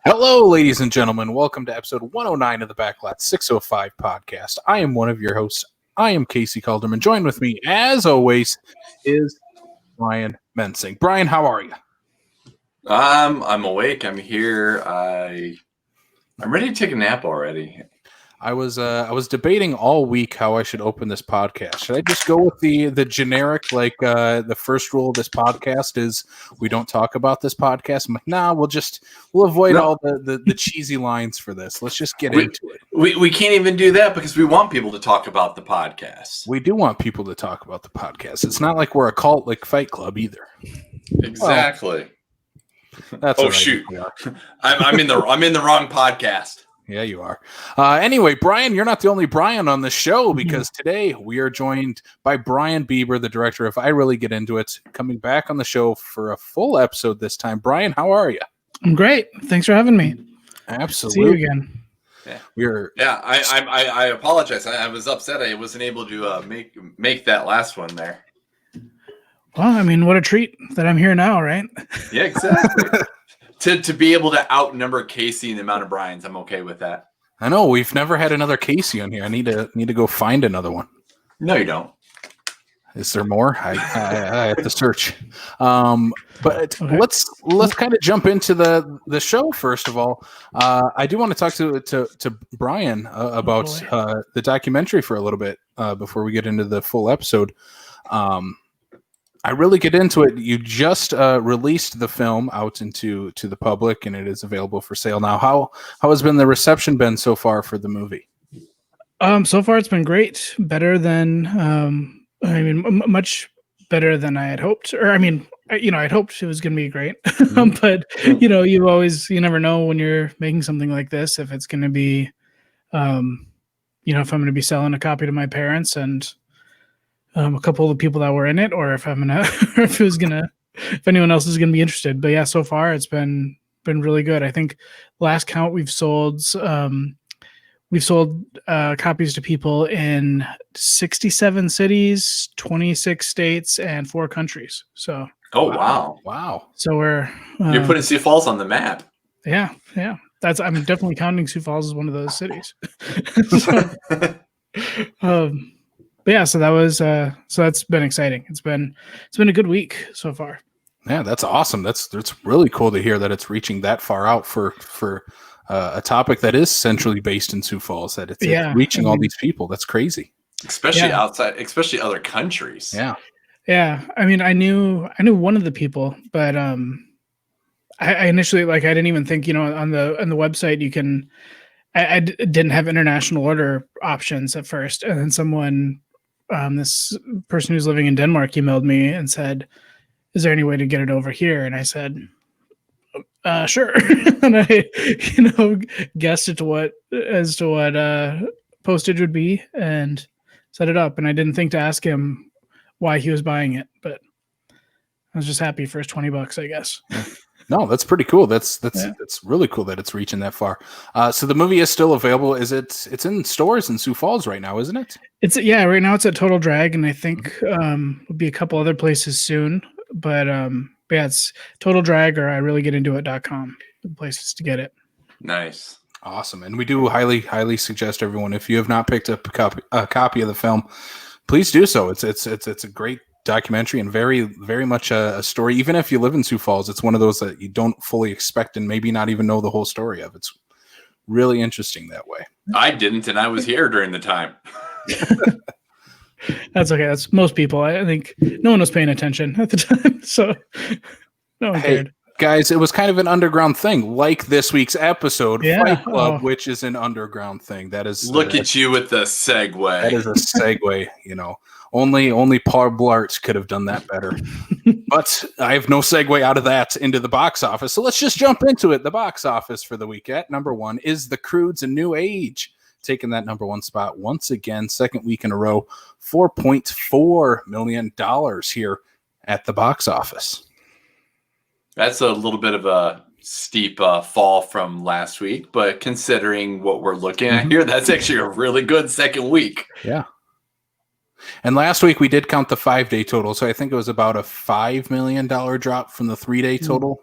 Hello, ladies and gentlemen. Welcome to episode 109 of the Backlot 605 podcast. I am one of your hosts. I am Casey Calderman. Joined with me, as always, is Brian Mensing. Brian, how are you? I'm awake. I'm here. I'm ready to take a nap already. I was debating all week how I should open this podcast. Should I just go with the generic, like the first rule of this podcast is we don't talk about this podcast? I'm like, nah, we'll avoid all the cheesy lines for this. Let's just get into it. We can't even do that because we want people to talk about the podcast. We do want people to talk about the podcast. It's not like we're a cult like Fight Club either. Exactly. That's oh shoot! I'm in the wrong podcast. Yeah, you are. Anyway, Brian, you're not the only Brian on the show because today we are joined by Brian Bieber, the director of I Really Get Into It, coming back on the show for a full episode this time. Brian, how are you? I'm great. Thanks for having me. Absolutely. See you again. I apologize. I was upset I wasn't able to make that last one there. Well, I mean, what a treat that I'm here now, right? Yeah, exactly. To be able to outnumber Casey in the amount of Brians, I'm okay with that. I know we've never had another Casey on here. I need to go find another one. No, you don't. Is there more? I have to search. But okay. Let's kind of jump into the show first of all. I do want to talk to Brian about the documentary for a little bit before we get into the full episode. I Really Get Into It. You just released the film out into the public, and it is available for sale now. How has been the reception been so far for the movie? So far, it's been great. Better than much better than I had hoped. Or I'd hoped it was going to be great, but you never know when you're making something like this if it's going to be, if I'm going to be selling a copy to my parents and. A couple of the people that were in it, or if anyone else is gonna be interested. But yeah, so far it's been really good. I think last count we've sold copies to people in 67 cities, 26 states, and 4 countries. So wow. So you're putting Sioux Falls on the map. Yeah. I'm definitely counting Sioux Falls as one of those cities. But yeah, so that's been exciting. It's been a good week so far. Yeah, that's awesome. That's really cool to hear that it's reaching that far out for a topic that is centrally based in Sioux Falls. That it's reaching all these people. That's crazy, especially outside, especially other countries. Yeah. I mean, I knew one of the people, but I initially I didn't even think on the website you can. I didn't have international order options at first, and then someone. This person who's living in Denmark emailed me and said, "Is there any way to get it over here?" And I said, "Sure." And I, guessed as to what postage would be and set it up. And I didn't think to ask him why he was buying it, but I was just happy for his $20, I guess. No, that's pretty cool. That's really cool that it's reaching that far. So the movie is still available. It's in stores in Sioux Falls right now, isn't it? Right now it's at Total Drag, and I think there'll be a couple other places soon. But it's Total Drag or IReallyGetIntoIt.com, the places to get it. Nice. Awesome. And we do highly, highly suggest everyone, if you have not picked up a copy of the film, please do so. It's a great documentary and very, very much a story. Even if you live in Sioux Falls, it's one of those that you don't fully expect and maybe not even know the whole story of. It's really interesting that way. I didn't, and I was here during the time. That's okay. That's most people. I think no one was paying attention at the time, so no one cared. Guys, it was kind of an underground thing, like this week's episode, Fight Club, which is an underground thing. That is. Look at you with the segue. That is a segue. Only Paul Blart could have done that better. But I have no segue out of that into the box office. So let's just jump into it. The box office for the week at number 1 is The Croods: A New Age, taking that number 1 spot once again, second week in a row, $4.4 million here at the box office. That's a little bit of a steep fall from last week, but considering what we're looking at here, that's actually a really good second week. Yeah. And last week we did count the 5-day total, so I think it was about a $5 million drop from the 3-day total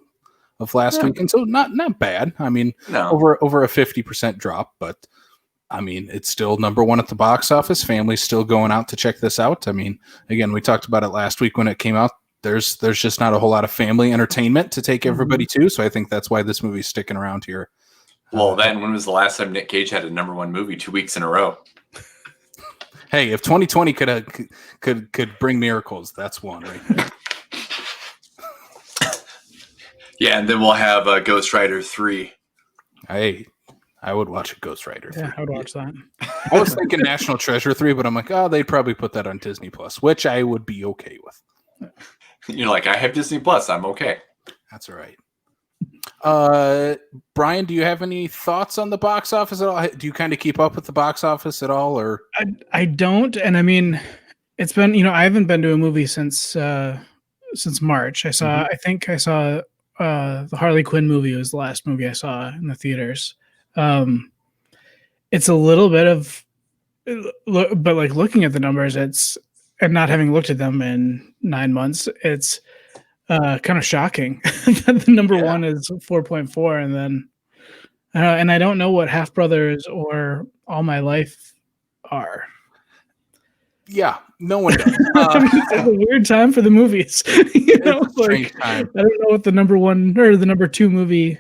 of last week, and so not bad. I mean, over a 50% drop, but I mean, it's still number one at the box office. Families still going out to check this out. I mean, again, we talked about it last week when it came out. There's just not a whole lot of family entertainment to take everybody to, so I think that's why this movie's sticking around here. Well, then when was the last time Nick Cage had a number one movie 2 weeks in a row? Hey, if 2020 could bring miracles, that's one right there. Yeah, and then we'll have Ghost Rider 3. Hey, I would watch a Ghost Rider 3. Yeah, I would watch that. I was thinking National Treasure 3, but I'm like, they'd probably put that on Disney Plus, which I would be okay with. You're like, I have Disney Plus. I'm okay. That's all right. Brian, do you have any thoughts on the box office at all? Do you kind of keep up with the box office at all, or? I don't, and I mean, it's been I haven't been to a movie since March. I think I saw the Harley Quinn movie was the last movie I saw in the theaters. It's a little bit of, but like looking at the numbers, and not having looked at them in 9 months, it's kind of shocking that the number one is 4.4, and then and I don't know what Half Brothers or All My Life are. Yeah, no one does. It's a weird time for the movies. Like, I don't know what the number one or the number two movie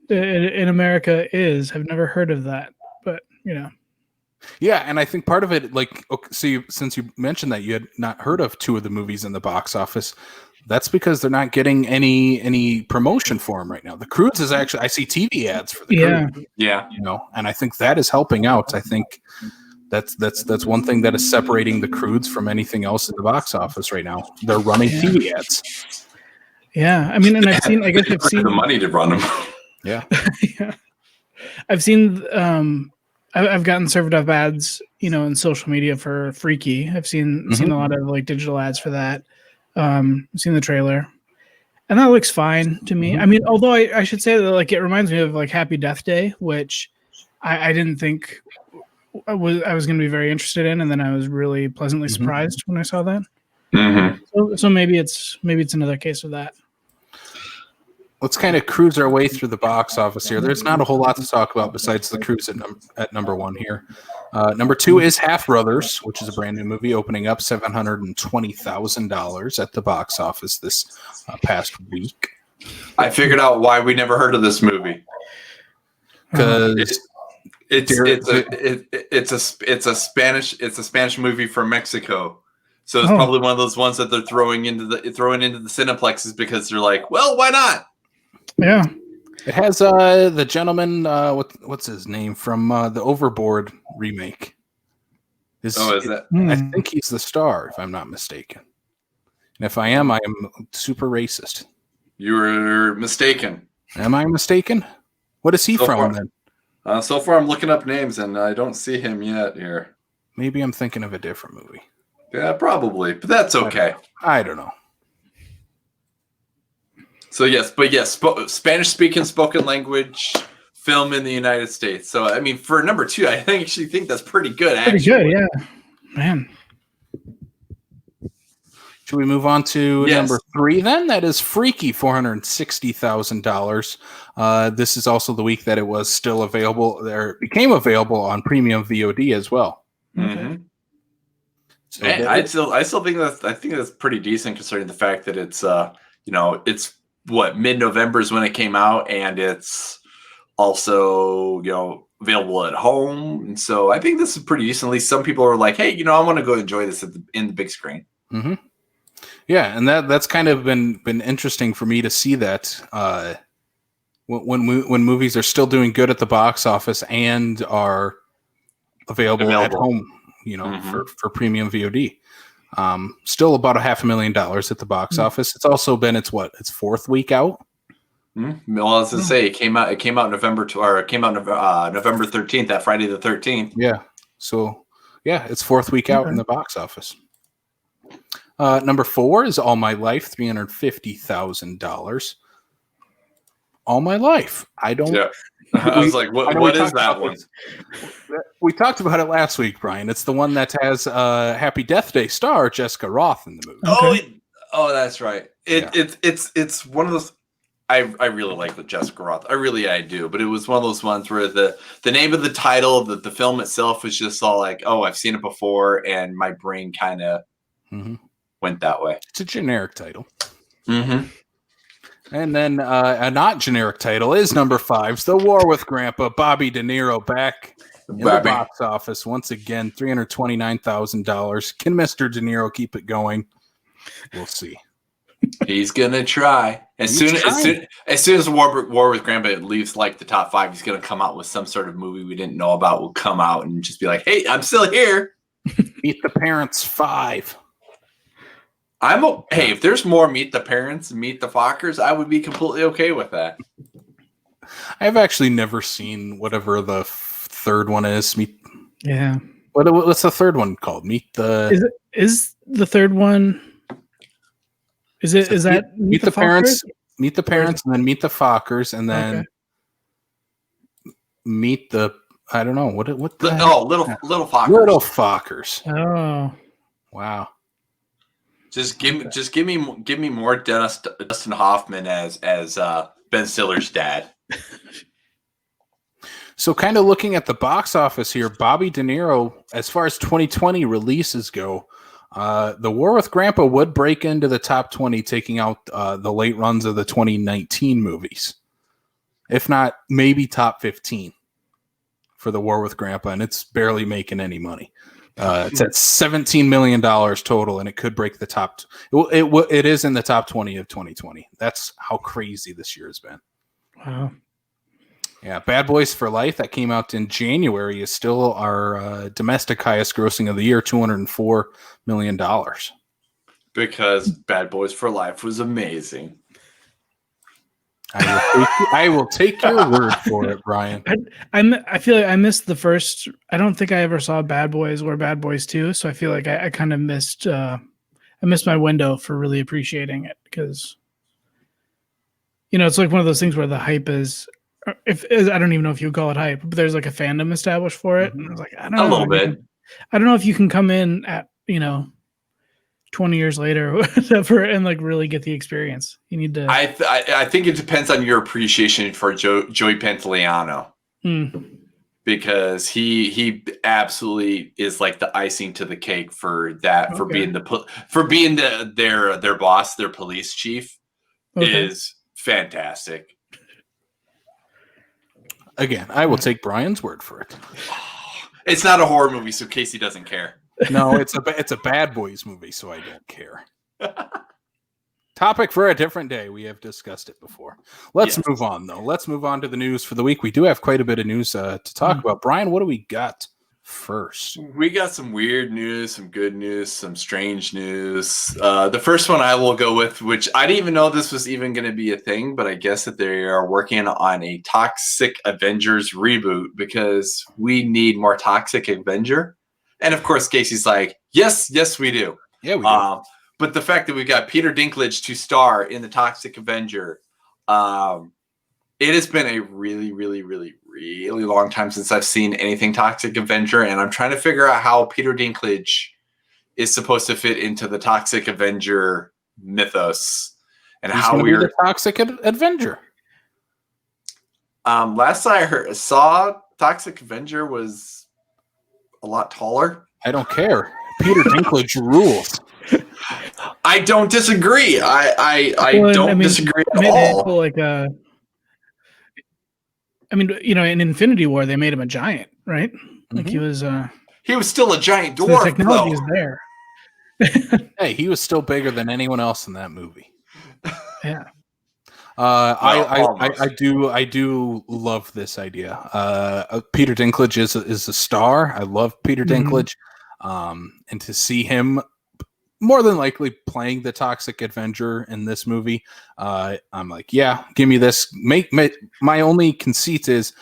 in America is. I've never heard of that, but Yeah, and I think part of it, like, okay, since you mentioned that you had not heard of two of the movies in the box office, that's because they're not getting any promotion for them right now. The Croods is actually, I see TV ads for the Croods. Yeah. And I think that is helping out. I think that's one thing that is separating the Croods from anything else in the box office right now. They're running TV ads. Yeah, I mean, and I've seen the money to run them. Yeah. Yeah. I've seen I've gotten served up ads, in social media for Freaky. I've seen a lot of like digital ads for that. I've seen the trailer, and that looks fine to me. I mean, although I should say that like it reminds me of like Happy Death Day, which I didn't think I was going to be very interested in, and then I was really pleasantly surprised when I saw that. Mm-hmm. So maybe it's another case of that. Let's kind of cruise our way through the box office here. There's not a whole lot to talk about besides the Croods at number one here. Number two is Half Brothers, which is a brand new movie, opening up $720,000 at the box office this past week. I figured out why we never heard of this movie. Because it's a Spanish movie from Mexico. So it's probably one of those ones that they're throwing into the cineplexes because they're like, well, why not? Yeah, it has the gentleman. What's his name from the Overlord remake? Is that? I think he's the star, if I'm not mistaken. And if I am super racist. You're mistaken. Am I mistaken? What is he from then? So far, I'm looking up names and I don't see him yet here. Maybe I'm thinking of a different movie. Yeah, probably, but that's okay. I don't know. So yes, Spanish-speaking spoken language film in the United States. So I mean, for number two, I actually think that's pretty good. Pretty good, yeah, man. Should we move on to number three then? That is Freaky, $460,000. This is also the week that it was still available. There became available on premium VOD as well. Mm-hmm. So I still think that's pretty decent considering the fact that it's it's mid-November is when it came out, and it's also available at home, and so I think this is pretty decent. At least some people are like, hey, I want to go enjoy this in the big screen. Mm-hmm. Yeah, and that's kind of been interesting for me to see that when movies are still doing good at the box office and are available. At home. For premium VOD. Still about $500,000 at the box office. It's also been its fourth week out. Mm-hmm. Well, I was gonna say it came out November 13th, that Friday the 13th. Yeah. So it's fourth week out in the box office. Number four is All My Life, $350,000. All My Life. I don't. Yeah. I was like, what is that one? We talked about it last week, Brian. It's the one that has Happy Death Day star Jessica Roth in the movie. Oh, that's right. It's one of those. I really like with Jessica Roth. I do. But it was one of those ones where the name of the title, the film itself was just all like, oh, I've seen it before, and my brain kind of went that way. It's a generic title. Mm-hmm. And then a not generic title is number 5's The War with Grandpa. Bobby De Niro back in the box office once again, $329,000. Can Mr. De Niro keep it going? We'll see. He's gonna try. As soon as War with Grandpa leaves like the top 5, he's gonna come out with some sort of movie we didn't know about. Will come out and just be like, "Hey, I'm still here." Meet the Parents 5. Hey, if there's more Meet the Parents, Meet the Fockers, I would be completely okay with that. I've actually never seen whatever the third one is. Yeah. What's the third one called? Is the third one? Is that Meet the Parents? Meet the Parents, and then Meet the Fockers, and then Meet the I don't know what little Fockers. Little Fockers. Oh, wow. Just give me more Dustin Hoffman as Ben Stiller's dad. So kind of looking at the box office here, Bobby De Niro, as far as 2020 releases go, The War with Grandpa would break into the top 20, taking out the late runs of the 2019 movies. If not, maybe top 15 for The War with Grandpa, and it's barely making any money. It's at $17 million total, and it could break the top. It is in the top 20 of 2020. That's how crazy this year has been. Wow. Yeah, Bad Boys for Life, that came out in January, is still our domestic highest grossing of the year, $204 million. Because Bad Boys for Life was amazing. I will take your word for it, Brian. I feel like I missed the first. I don't think I ever saw Bad Boys or Bad Boys 2, so I feel like I kind of missed. I missed my window for really appreciating it because, it's like one of those things where the hype is. I don't even know if you would call it hype, but there's like a fandom established for it, and I was like, I don't know, a little bit. I don't know if you can come in at 20 years later or whatever and like really get the experience. You need to. I think it depends on your appreciation for Joey Pantoliano, because he absolutely is like the icing to the cake for that, for being their boss, their police chief is fantastic. Again, I will take Brian's word for it. It's not a horror movie, so Casey doesn't care. No, it's a Bad Boys movie, so I don't care. Topic for a different day. We have discussed it before. Let's move on, though. Let's move on to the news for the week. We do have quite a bit of news to talk about. Brian, what do we got first? We got some weird news, some good news, some strange news. The first one I will go with, which I didn't even know this was even going to be a thing, but I guess that they are working on a Toxic Avengers reboot because we need more Toxic Avenger. And of course, Casey's like, yes, we do. Yeah, we do. But the fact that we got Peter Dinklage to star in the Toxic Avenger, it has been a really, really, really, really long time since I've seen anything Toxic Avenger, and I'm trying to figure out how Peter Dinklage is supposed to fit into the Toxic Avenger mythos, and He's how we're the Toxic Avenger. Last I saw Toxic Avenger was a lot taller. I don't care. Peter Dinklage rules. I don't disagree. I don't disagree at all. Like in Infinity War, they made him a giant, right? Like he was still a giant dwarf. So the technology is there. Hey, he was still bigger than anyone else in that movie. Yeah. I do love this idea. Peter Dinklage is a star. I love Peter Dinklage, and to see him more than likely playing the Toxic Avenger in this movie, I'm like, yeah, give me this. My only conceit is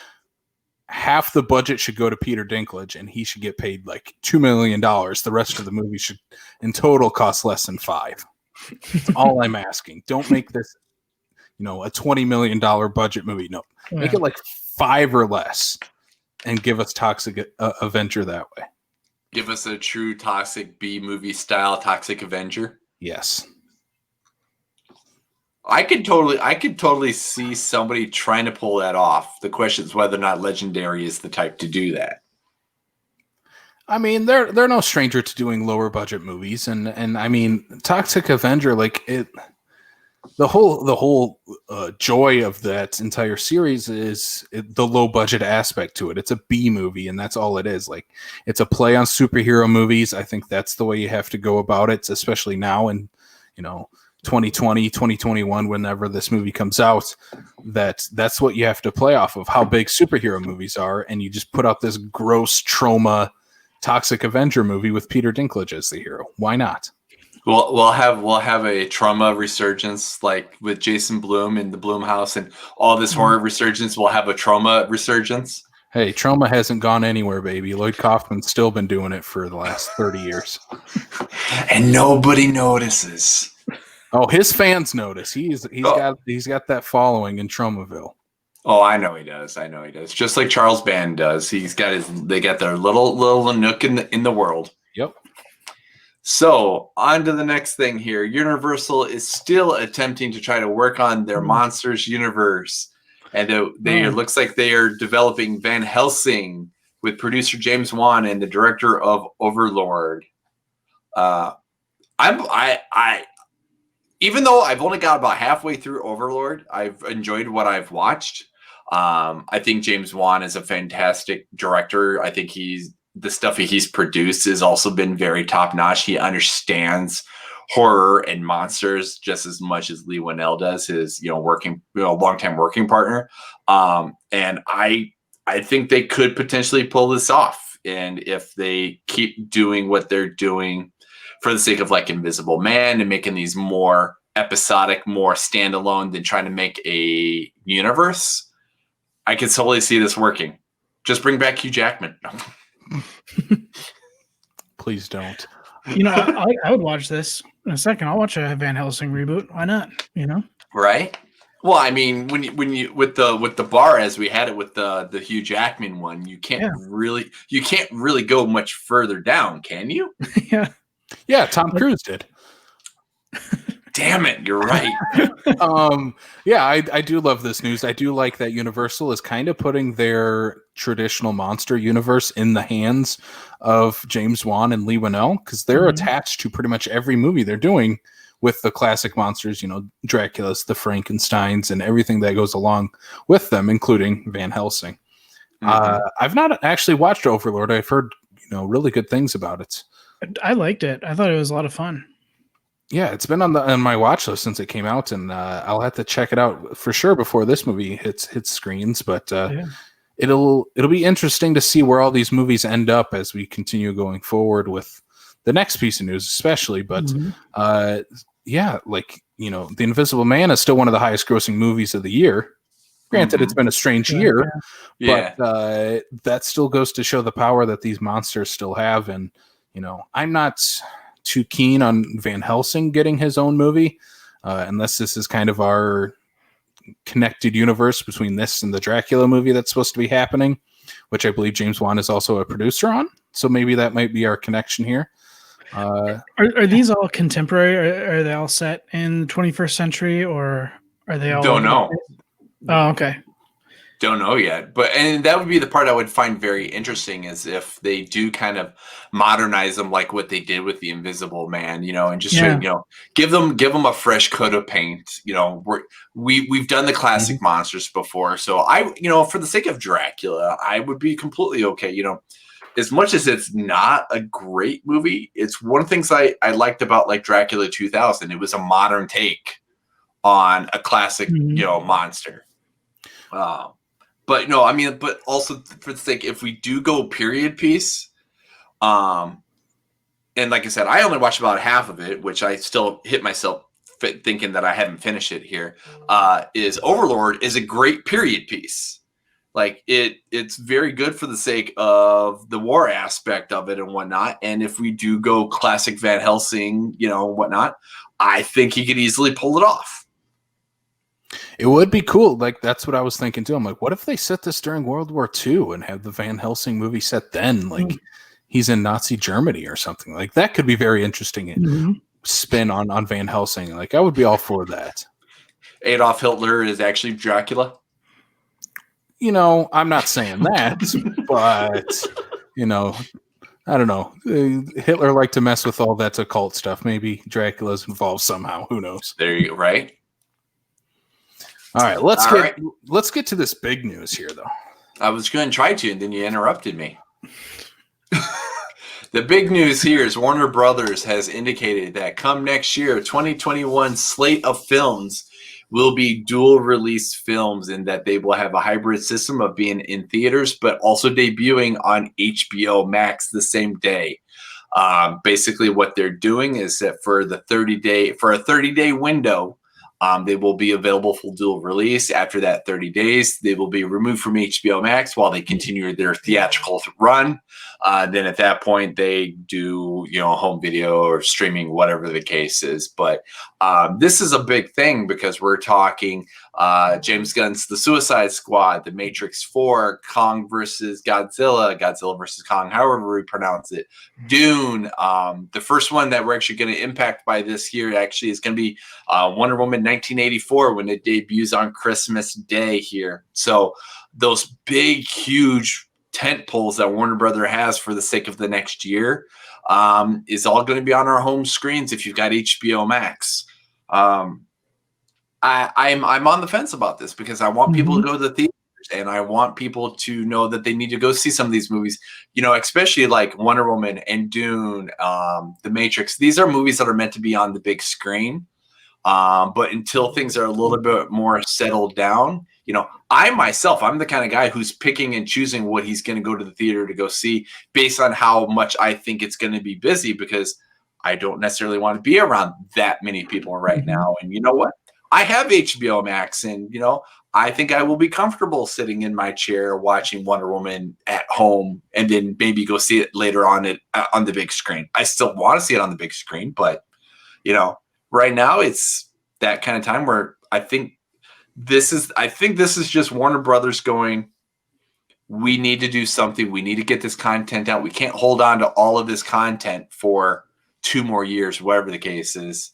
half the budget should go to Peter Dinklage, and he should get paid like $2 million. The rest of the movie should, in total, cost less than $5 million. That's all I'm asking. Don't make this, a $20 million budget movie. No, make it like 5 or less, and give us Toxic Avenger that way. Give us a true Toxic B movie style Toxic Avenger. Yes. I could totally see somebody trying to pull that off. The question is whether or not Legendary is the type to do that. I mean, they're no stranger to doing lower budget movies, and I mean, Toxic Avenger, like the whole joy of that entire series is the low budget aspect to it. It's a B movie, and that's all it is. Like, it's a play on superhero movies. I think that's the way you have to go about it, especially now in 2020, 2021, whenever this movie comes out. That's what you have to play off of, how big superhero movies are, and you just put out this gross trauma Toxic Avenger movie with Peter Dinklage as the hero. Why not? We'll have a trauma resurgence, like with Jason Blum in the Blum house and all this horror resurgence. We'll have a trauma resurgence. Hey, trauma hasn't gone anywhere, baby. Lloyd Kaufman's still been doing it for the last 30 years. And nobody notices. Oh, his fans notice. He's got that following in Traumaville. Oh, I know he does. Just like Charles Band does. They got their little nook in the world. Yep. So on to the next thing here. Universal is still attempting to try to work on their Monsters universe. And it looks like they are developing Van Helsing with producer James Wan and the director of Overlord. Even though I've only got about halfway through Overlord, I've enjoyed what I've watched. I think James Wan is a fantastic director. I think the stuff he's produced has also been very top notch. He understands horror and monsters just as much as Lee Winnell does, his longtime working partner. And I think they could potentially pull this off. And if they keep doing what they're doing for the sake of like Invisible Man and making these more episodic, more standalone than trying to make a universe, I could totally see this working. Just bring back Hugh Jackman. Please don't. I would watch this in a second. I'll watch a Van Helsing reboot. Why not? Right? Well, I mean, when you with the bar as we had it with the Hugh Jackman one, you can't really go much further down, can you? Yeah, Tom Cruise did. Damn it, you're right. I do love this news. I do like that Universal is kind of putting their traditional monster universe in the hands of James Wan and Lee Winnell, because they're attached to pretty much every movie they're doing with the classic monsters, Dracula's, the Frankensteins, and everything that goes along with them, including Van Helsing. I've not actually watched Overlord. I've heard really good things about it. I liked it. I thought it was a lot of fun. Yeah, it's been on my watch list since it came out, and I'll have to check it out for sure before this movie hits screens. But it'll be interesting to see where all these movies end up as we continue going forward with the next piece of news, especially. But The Invisible Man is still one of the highest grossing movies of the year. Granted, it's been a strange year, but that still goes to show the power that these monsters still have. And I'm not too keen on Van Helsing getting his own movie, unless this is kind of our connected universe between this and the Dracula movie that's supposed to be happening, which I believe James Wan is also a producer on. So maybe that might be our connection here. Are these all contemporary? Are they all set in the 21st century, or are they all? Don't know. Oh, okay. Don't know yet, and that would be the part I would find very interesting, is if they do kind of modernize them like what they did with the Invisible Man, and just give them a fresh coat of paint. We've done the classic monsters before, so for the sake of Dracula, I would be completely okay. As much as it's not a great movie, it's one of the things I liked about like Dracula 2000. It was a modern take on a classic monster. But no, I mean, but also for the sake, if we do go period piece, and like I said, I only watched about half of it, which I still hit myself thinking that I haven't finished it here, is Overlord is a great period piece. Like it's very good for the sake of the war aspect of it and whatnot. And if we do go classic Van Helsing, whatnot, I think he could easily pull it off. It would be cool. Like, that's what I was thinking too. I'm like, what if they set this during World War II and have the Van Helsing movie set then? Like, he's in Nazi Germany or something. Like, that could be very interesting spin on Van Helsing. Like, I would be all for that. Adolf Hitler is actually Dracula? I'm not saying that, but I don't know. Hitler liked to mess with all that occult stuff. Maybe Dracula's involved somehow. Who knows? There you go. Right. All right. Let's get to this big news here, though. I was going to try to, and then you interrupted me. The big news here is Warner Brothers has indicated that come next year, 2021 slate of films will be dual release films, in that they will have a hybrid system of being in theaters, but also debuting on HBO Max the same day. Basically, what they're doing is that for a 30-day window, they will be available for dual release. After that 30 days, they will be removed from HBO Max while they continue their theatrical run. Then at that point, they do home video or streaming, whatever the case is. But this is a big thing because we're talking James Gunn's The Suicide Squad, The Matrix 4, Kong versus Godzilla, Godzilla versus Kong, however we pronounce it, Dune. The first one that we're actually going to impact by this year actually is going to be Wonder Woman 1984 when it debuts on Christmas Day here. So those big, huge tent poles that Warner Brother has for the sake of the next year is all going to be on our home screens if you've got HBO Max. I'm on the fence about this because I want people to go to the theaters, and I want people to know that they need to go see some of these movies, especially like Wonder Woman and Dune, The Matrix. These are movies that are meant to be on the big screen. But until things are a little bit more settled down, I'm the kind of guy who's picking and choosing what he's going to go to the theater to go see based on how much I think it's going to be busy, because I don't necessarily want to be around that many people right now. And you know what? I have HBO Max, and, I think I will be comfortable sitting in my chair watching Wonder Woman at home and then maybe go see it later on on the big screen. I still want to see it on the big screen, but, right now it's that kind of time where I think this is just Warner Brothers going, we need to do something. We need to get this content out. We can't hold on to all of this content for 2 more years, whatever the case is.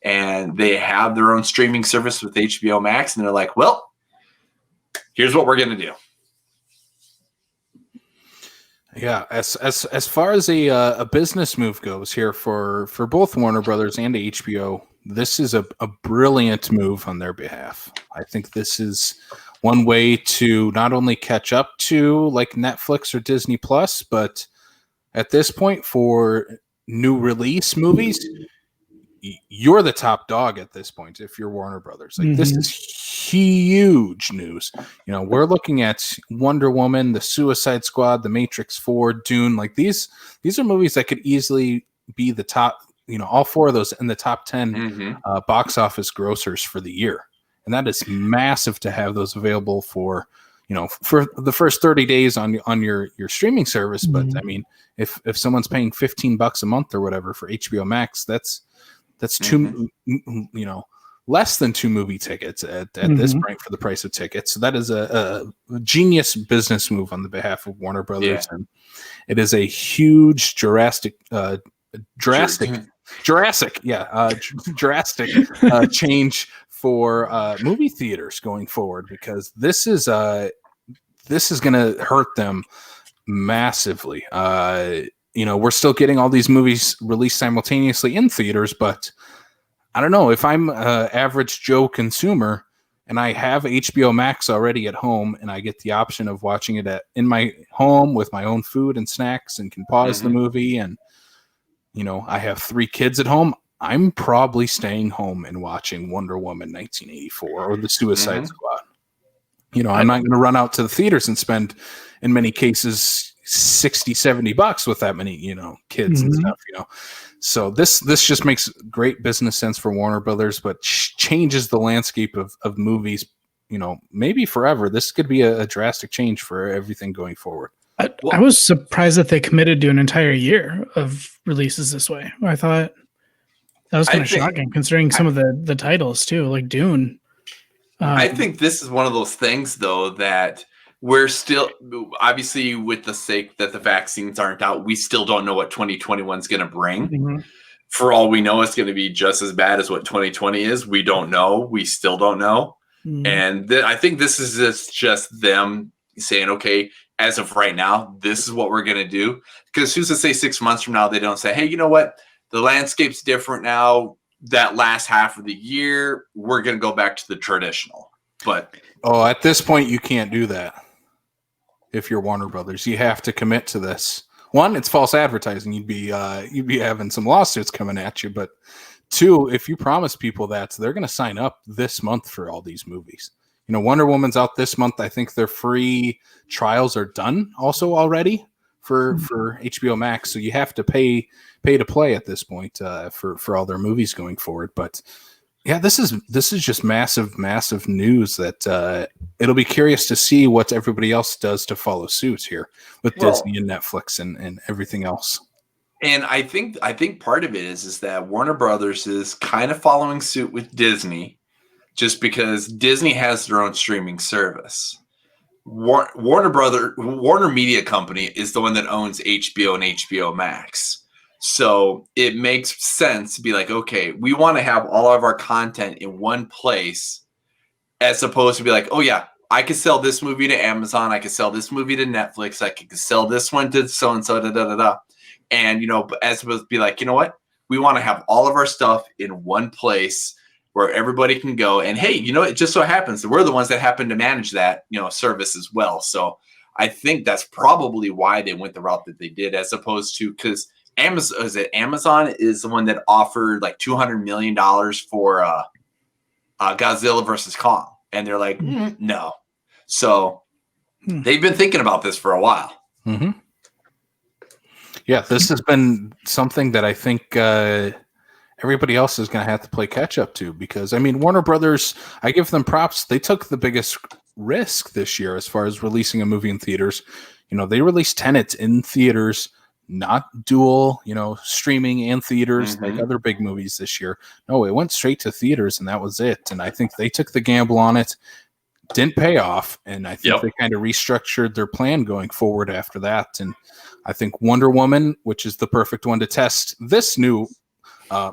And they have their own streaming service with HBO Max, and they're like, well, here's what we're going to do. Yeah, as far as a business move goes here for both Warner Brothers and HBO, this is a brilliant move on their behalf. I think this is one way to not only catch up to like Netflix or Disney Plus, but at this point for new release movies, you're the top dog at this point if you're Warner Brothers. Like this is huge news. We're looking at Wonder Woman, The Suicide Squad, The Matrix 4, Dune. Like these are movies that could easily be the top, all 4 of those in the top 10 box office grossers for the year. And that is massive to have those available for the first 30 days on your streaming service. But I mean, if someone's paying $15 a month or whatever for HBO Max, that's two, less than 2 movie tickets at this point for the price of tickets. So that is a genius business move on the behalf of Warner Brothers. Yeah. And it is a huge drastic change for movie theaters going forward, because this is going to hurt them massively. We're still getting all these movies released simultaneously in theaters, but I don't know if I'm an average Joe consumer and I have HBO Max already at home and I get the option of watching it in my home with my own food and snacks and can pause the movie, and I have 3 kids at home, I'm probably staying home and watching Wonder Woman 1984 or The Suicide Squad. I'm not going to run out to the theaters and spend, in many cases, $60-$70 with that many, kids and stuff, So this just makes great business sense for Warner Brothers, but changes the landscape of movies, maybe forever. This could be a drastic change for everything going forward. I was surprised that they committed to an entire year of releases this way. I thought that was kind of shocking, considering some of the titles too, like Dune. I think this is one of those things, though, that we're still, obviously, with the sake that the vaccines aren't out, we still don't know what 2021 is going to bring. for all we know, it's going to be just as bad as what 2020 is. We don't know. We still don't know. And I think this is just them saying, okay, as of right now, this is what we're going to do. Because who's to say 6 months from now, they don't say, hey, you know what? The landscape's different now. That last half of the year, we're going to go back to the traditional. But at this point, you can't do that. If you're Warner Brothers, you have to commit to this. One, it's false advertising. You'd be having some lawsuits coming at you. But two, if you promise people that, they're going to sign up this month for all these movies. You know, Wonder Woman's out this month. I think their free trials are done also already for HBO Max. So you have to pay to play at this point for all their movies going forward. But yeah, this is just massive news that it'll be curious to see what everybody else does to follow suit here with Disney and Netflix and everything else. And I think part of it is that Warner Brothers is kind of following suit with Disney, just because Disney has their own streaming service. Warner Media Company is the one that owns HBO and HBO Max. So it makes sense to be like, okay, we want to have all of our content in one place, as opposed to be like, oh yeah, I could sell this movie to Amazon, I could sell this movie to Netflix, I could sell this one to so and so, da da da da. And as opposed to be like, you know what, we want to have all of our stuff in one place where everybody can go. And hey, it just so happens that we're the ones that happen to manage that service as well. So I think that's probably why they went the route that they did, as opposed to, because Amazon is the one that offered like $200 million for Godzilla versus Kong, and they're like, no. So they've been thinking about this for a while. Mm-hmm. Yeah, this has been something that I think everybody else is going to have to play catch up to, because I mean, Warner Brothers, I give them props. They took the biggest risk this year as far as releasing a movie in theaters. They released Tenet in theaters, not dual, streaming and theaters like other big movies this year. No, it went straight to theaters, and that was it. And I think they took the gamble on it, didn't pay off, and I think they kind of restructured their plan going forward after that. And I think Wonder Woman, which is the perfect one to test this new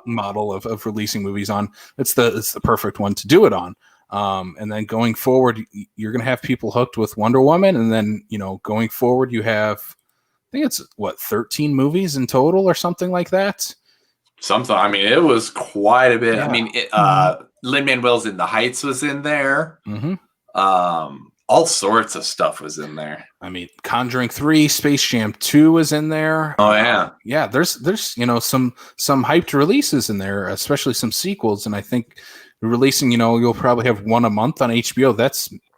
model of releasing movies on, it's the perfect one to do it on. And then going forward, you're going to have people hooked with Wonder Woman, and then going forward, you have, I think it's 13 movies in total or something like that. Something. I mean, it was quite a bit. Yeah. I mean, Lin-Manuel's In the Heights was in there. Mm-hmm. All sorts of stuff was in there. I mean, Conjuring 3, Space Jam 2 is in there. Oh yeah. Yeah, there's some hyped releases in there, especially some sequels, and I think releasing, you'll probably have one a month on HBO.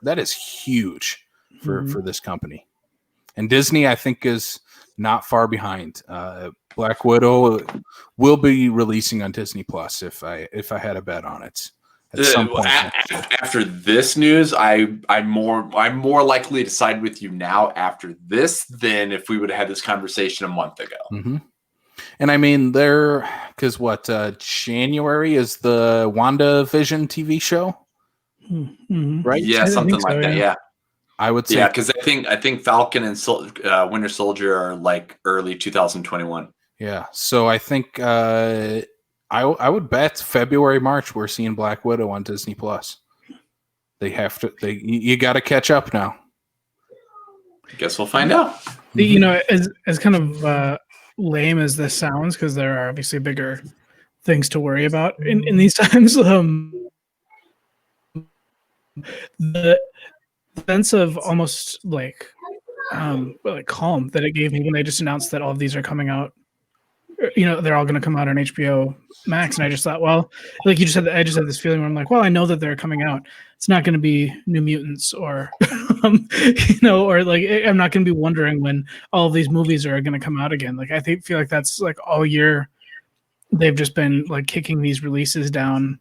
That is huge for this company. And Disney, I think, is not far behind. Black Widow will be releasing on Disney Plus if I had a bet on it. At some point after this news, I'm more likely to side with you now after this than if we would have had this conversation a month ago. Mm-hmm. And I mean, because January is the WandaVision TV show, right? Yeah, something like that. Yeah. I would say, because I think Falcon and Winter Soldier are like early 2021. Yeah, so I think I would bet February, March we're seeing Black Widow on Disney Plus. They have to. You got to catch up now. I guess we'll find out. As kind of lame as this sounds, because there are obviously bigger things to worry about in these times. The sense of almost like calm that it gave me when they just announced that all of these are coming out. They're all going to come out on HBO Max, and I just thought, well, like you just said, I just had this feeling where I'm like, well, I know that they're coming out. It's not going to be New Mutants or, or like I'm not going to be wondering when all of these movies are going to come out again. Like I feel like that's like all year they've just been like kicking these releases down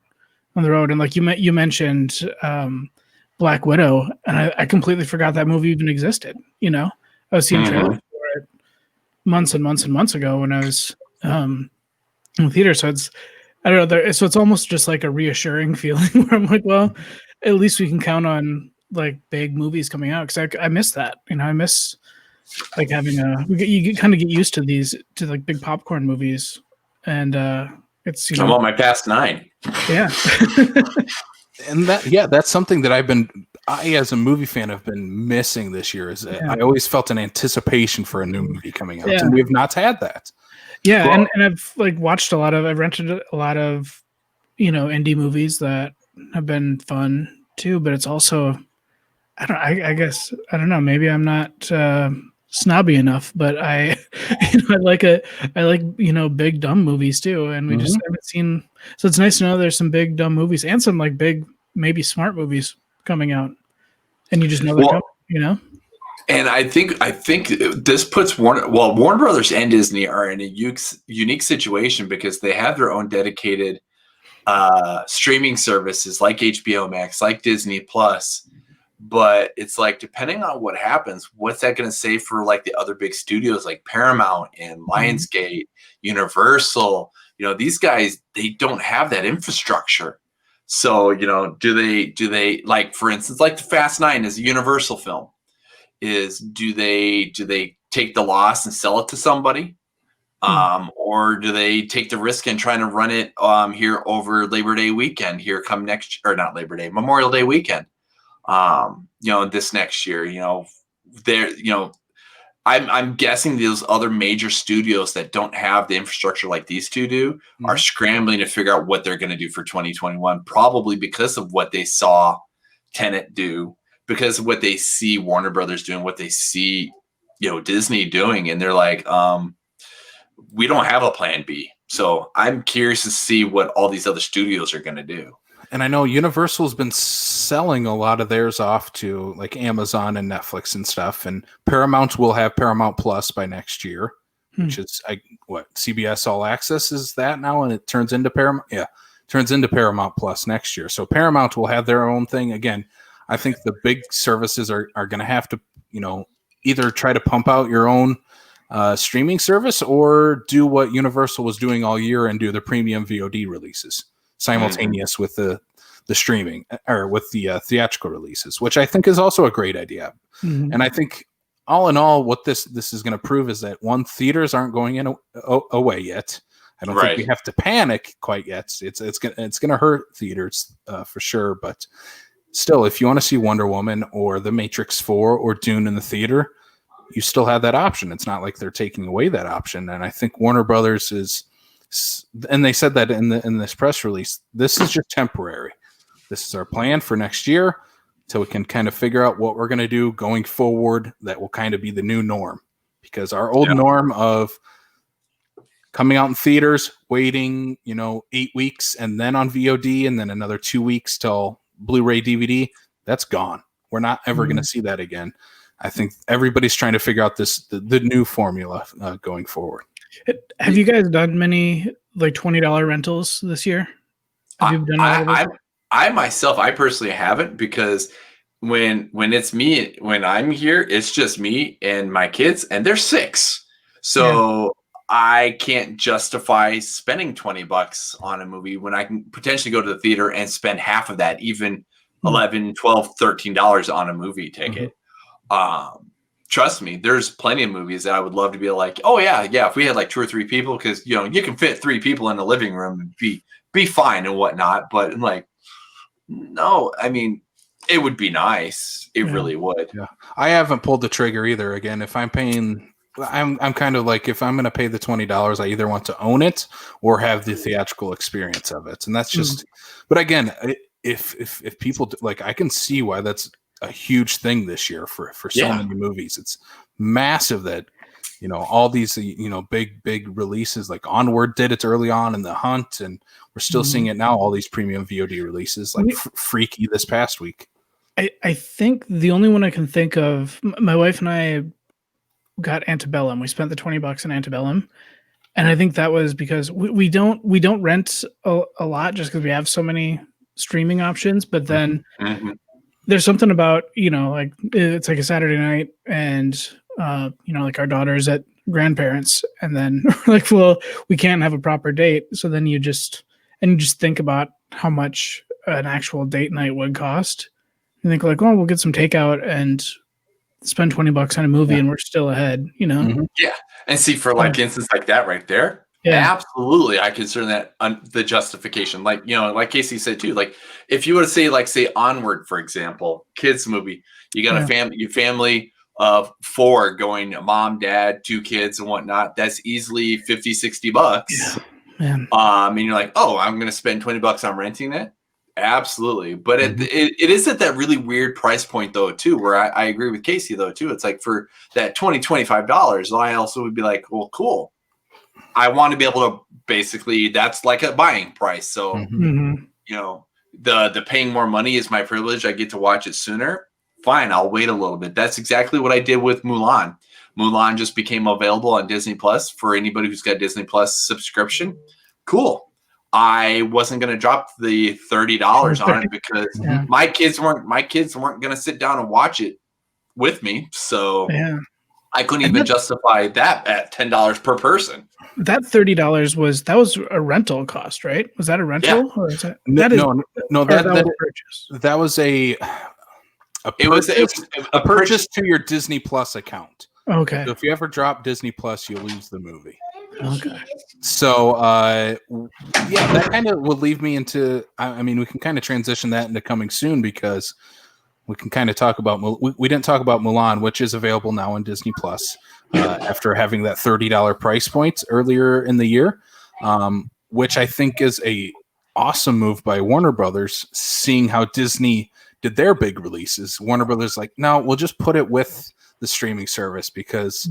on the road, and like you mentioned Black Widow, and I completely forgot that movie even existed. I was seeing trailers for it months and months and months ago when I was in the theater. So I don't know. So it's almost just like a reassuring feeling where I'm like, well, at least we can count on like big movies coming out, because I miss that. I miss like having you kind of get used to like big popcorn movies and it's I'm on my past 9. Yeah. And that's something that I as a movie fan have been missing this year. Is I always felt an anticipation for a new movie coming out, and we have not had that. Yeah, well, and I've I've rented a lot of indie movies that have been fun too, but it's also I guess I don't know, maybe I'm not snobby enough, but I like big dumb movies too, and we just haven't seen. So it's nice to know there's some big dumb movies and some like big maybe smart movies coming out, and you just know they're coming, And I think this puts Warner Brothers and Disney are in a unique situation because they have their own dedicated streaming services like HBO Max, like Disney Plus. But it's like, depending on what happens, what's that going to say for like the other big studios like Paramount and Lionsgate, Universal? These guys, they don't have that infrastructure. So, do they like, for instance, like the Fast 9 is a Universal film. Do they take the loss and sell it to somebody? Or do they take the risk and try to run it here over Labor Day weekend here come next, or not Labor Day, Memorial Day weekend? This next year, I'm guessing those other major studios that don't have the infrastructure like these two do are scrambling to figure out what they're going to do for 2021, probably because of what they saw Tenet do, because of what they see Warner Brothers doing, what they see, Disney doing. And they're like, we don't have a plan B. So I'm curious to see what all these other studios are going to do. And I know Universal's been selling a lot of theirs off to like Amazon and Netflix and stuff. And Paramount will have Paramount Plus by next year, which is CBS All Access is that now, and it turns into Paramount. Yeah, turns into Paramount Plus next year. So Paramount will have their own thing again. I think the big services are going to have to either try to pump out your own streaming service or do what Universal was doing all year and do the premium VOD releases simultaneous with the streaming or with the theatrical releases, which I think is also a great idea. And I think all in all, what this is going to prove is that theaters aren't going away yet. I don't think we have to panic quite yet. It's going to hurt theaters for sure. But still, if you want to see Wonder Woman or The Matrix 4 or Dune in the theater, you still have that option. It's not like they're taking away that option. And I think Warner Brothers is, and they said that in this press release, this is just temporary. This is our plan for next year, so we can kind of figure out what we're going to do going forward. That will kind of be the new norm, because our old norm of coming out in theaters, waiting, 8 weeks, and then on VOD, and then another 2 weeks till Blu-ray DVD, that's gone. We're not ever going to see that again. I think everybody's trying to figure out the new formula going forward. Have you guys done many like $20 rentals this year? Have you done I myself, I personally haven't, because when it's me, when I'm here, it's just me and my kids, and they're 6. So I can't justify spending $20 on a movie when I can potentially go to the theater and spend half of that, even $11, $12, $13 on a movie ticket. Trust me, there's plenty of movies that I would love to be like, oh yeah, if we had like 2 or 3 people, because you can fit 3 people in the living room and be fine and whatnot. But like, no, I mean, it would be nice. It really would. Yeah, I haven't pulled the trigger either. Again, if I'm paying, I'm kind of like, if I'm going to pay the $20, I either want to own it or have the theatrical experience of it, and that's just. But again, if people like, I can see why that's a huge thing this year for so many movies. It's massive that all these big releases like Onward did it early on in The Hunt, and we're still seeing it now, all these premium VOD releases like Freaky this past week. I think the only one I can think of, my wife and I got Antebellum. We spent the $20 on Antebellum, and I think that was because we don't rent a lot just because we have so many streaming options, but then there's something about, like it's like a Saturday night and, like our daughter's at grandparents, and then like, well, we can't have a proper date. So then you just think about how much an actual date night would cost. You think like, well, we'll get some takeout and spend $20 on a movie and we're still ahead, Yeah. And see, for like instance like that right there, Absolutely. I consider that the justification. Like, like Casey said too, like if you were to say Onward, for example, kids movie, you got a family of 4 going, mom, dad, 2 kids and whatnot. That's easily $50-$60. Yeah. And you're like, oh, I'm going to spend $20 on renting it. Absolutely. But it is at that really weird price point though, too, where I agree with Casey though, too. It's like for that $25, I also would be like, well, cool. I want to be able to basically, that's like a buying price. So, the paying more money is my privilege. I get to watch it sooner. Fine. I'll wait a little bit. That's exactly what I did with Mulan. Mulan just became available on Disney Plus for anybody who's got Disney Plus subscription. Cool. I wasn't going to drop the $30 on it because my kids weren't going to sit down and watch it with me. So I couldn't even justify that at $10 per person. That $30 was a rental cost, right? Was that a rental? Yeah. Or is that, that was a purchase to your Disney Plus account. Okay. So if you ever drop Disney Plus, you'll lose the movie. Okay. So that kind of will leave me into. I mean, we can kind of transition that into coming soon because we can kind of talk about. We didn't talk about Mulan, which is available now on Disney Plus after having that $30 price point earlier in the year, which I think is a awesome move by Warner Brothers. Seeing how Disney did their big releases, Warner Brothers like, no, we'll just put it with the streaming service because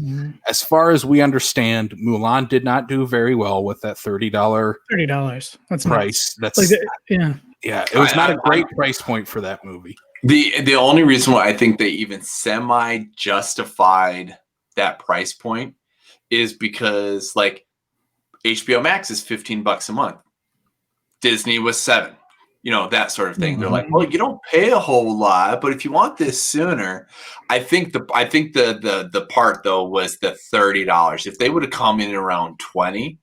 as far as we understand, Mulan did not do very well with that $30 that's price. Nice. That's like it was not a great price point for that movie. The only reason why I think they even semi justified that price point is because like HBO Max is $15 a month. Disney was $7. That sort of thing. They're like, well, you don't pay a whole lot, but if you want this sooner, I think the part though was the $30. If they would have come in around 20,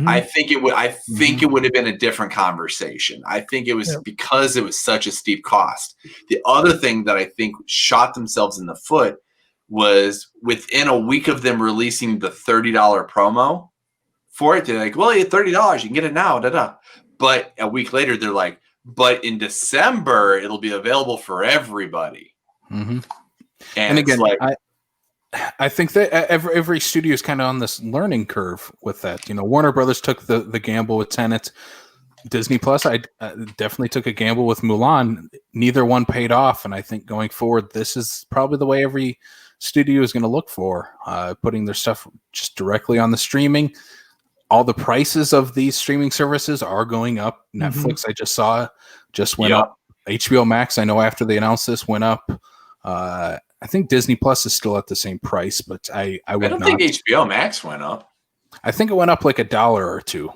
I think it would have been a different conversation. I think it was because it was such a steep cost. The other thing that I think shot themselves in the foot was within a week of them releasing the $30 promo for it, they're like, well, you $30, you can get it now, But a week later, they're like, but in December, it'll be available for everybody. And again, like, I think that every studio is kind of on this learning curve with that. Warner Brothers took the gamble with Tenet. Disney Plus, I definitely took a gamble with Mulan. Neither one paid off. And I think going forward, this is probably the way every studio is going to look for, putting their stuff just directly on the streaming. All the prices of these streaming services are going up. Netflix, I just saw, just went up. HBO Max, I know after they announced this, went up. I think Disney Plus is still at the same price, but I don't think HBO Max went up. I think it went up like $1 or $2.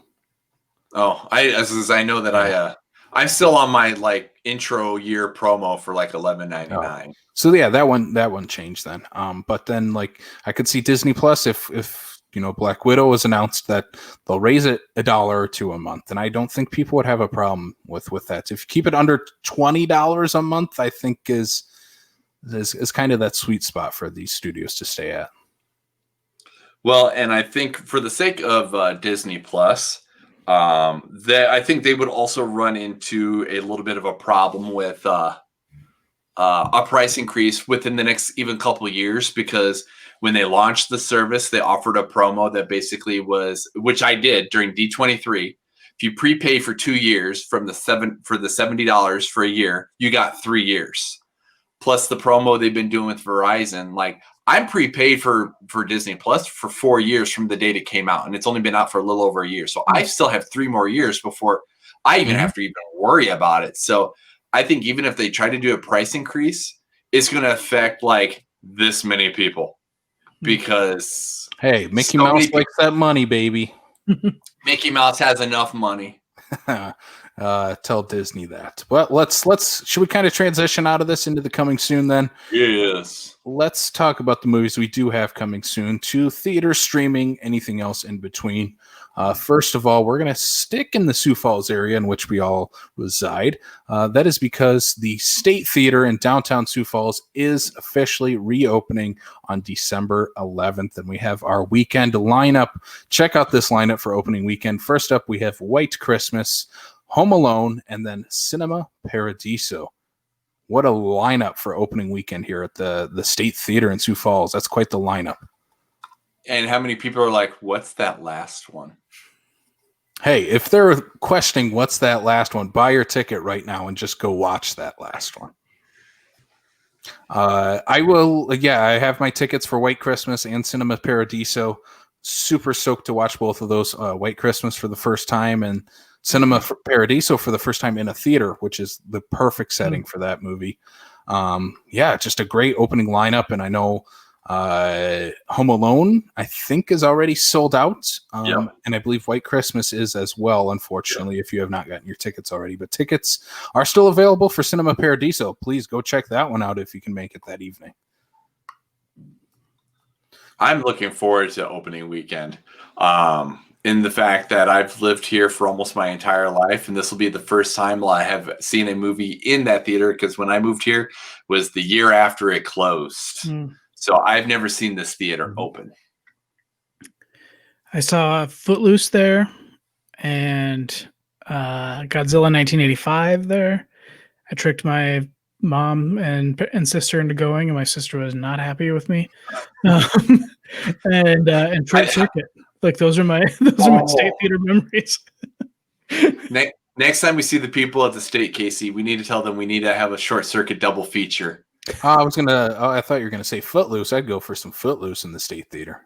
Oh, I know that I'm still on my like intro year promo for like $11.99. Oh. So yeah, that one changed then. But then like I could see Disney Plus if Black Widow was announced that they'll raise it $1 or $2 a month, and I don't think people would have a problem with that. So if you keep it under $20 a month, I think is kind of that sweet spot for these studios to stay at. Well, and I think for the sake of Disney Plus, I think they would also run into a little bit of a problem with a price increase within the next even couple of years, because when they launched the service, they offered a promo that basically was, which I did during D23. If you prepay for 2 years for the $70 for a year, you got 3 years. Plus the promo they've been doing with Verizon. Like, I'm prepaid for Disney Plus for 4 years from the date it came out, and it's only been out for a little over a year. So I still have 3 more years before I even have to even worry about it. So I think even if they try to do a price increase, it's going to affect like this many people. Because hey, Mickey Mouse likes that money, baby. Mickey Mouse has enough money. Tell Disney that. But should we kind of transition out of this into the coming soon then? Yes. Let's talk about the movies we do have coming soon to theater, streaming, anything else in between. First of all, we're going to stick in the Sioux Falls area in which we all reside. That is because the State Theater in downtown Sioux Falls is officially reopening on December 11th, and we have our weekend lineup. Check out this lineup for opening weekend. First up, we have White Christmas, Home Alone, and then Cinema Paradiso. What a lineup for opening weekend here at the State Theater in Sioux Falls. That's quite the lineup. And how many people are like, what's that last one? Hey, if they're questioning what's that last one, buy your ticket right now and just go watch that last one. I have my tickets for White Christmas and Cinema Paradiso. Super stoked to watch both of those. White Christmas for the first time and Cinema Paradiso for the first time in a theater, which is the perfect setting for that movie. Just a great opening lineup. And I know Home Alone, I think, is already sold out. And I believe White Christmas is as well, unfortunately, if you have not gotten your tickets already. But tickets are still available for Cinema Paradiso. Please go check that one out if you can make it that evening. I'm looking forward to opening weekend. In the fact that I've lived here for almost my entire life, and this will be the first time I have seen a movie in that theater, because when I moved here was the year after it closed. So I've never seen this theater open. I saw Footloose there and Godzilla 1985 there. I tricked my mom and sister into going, and my sister was not happy with me. And Short Circuit. Like those are my State Theater memories. Next time we see the people at the State, Casey, we need to tell them we need to have a Short Circuit double feature. I thought you were gonna say Footloose. I'd go for some Footloose in the State Theater.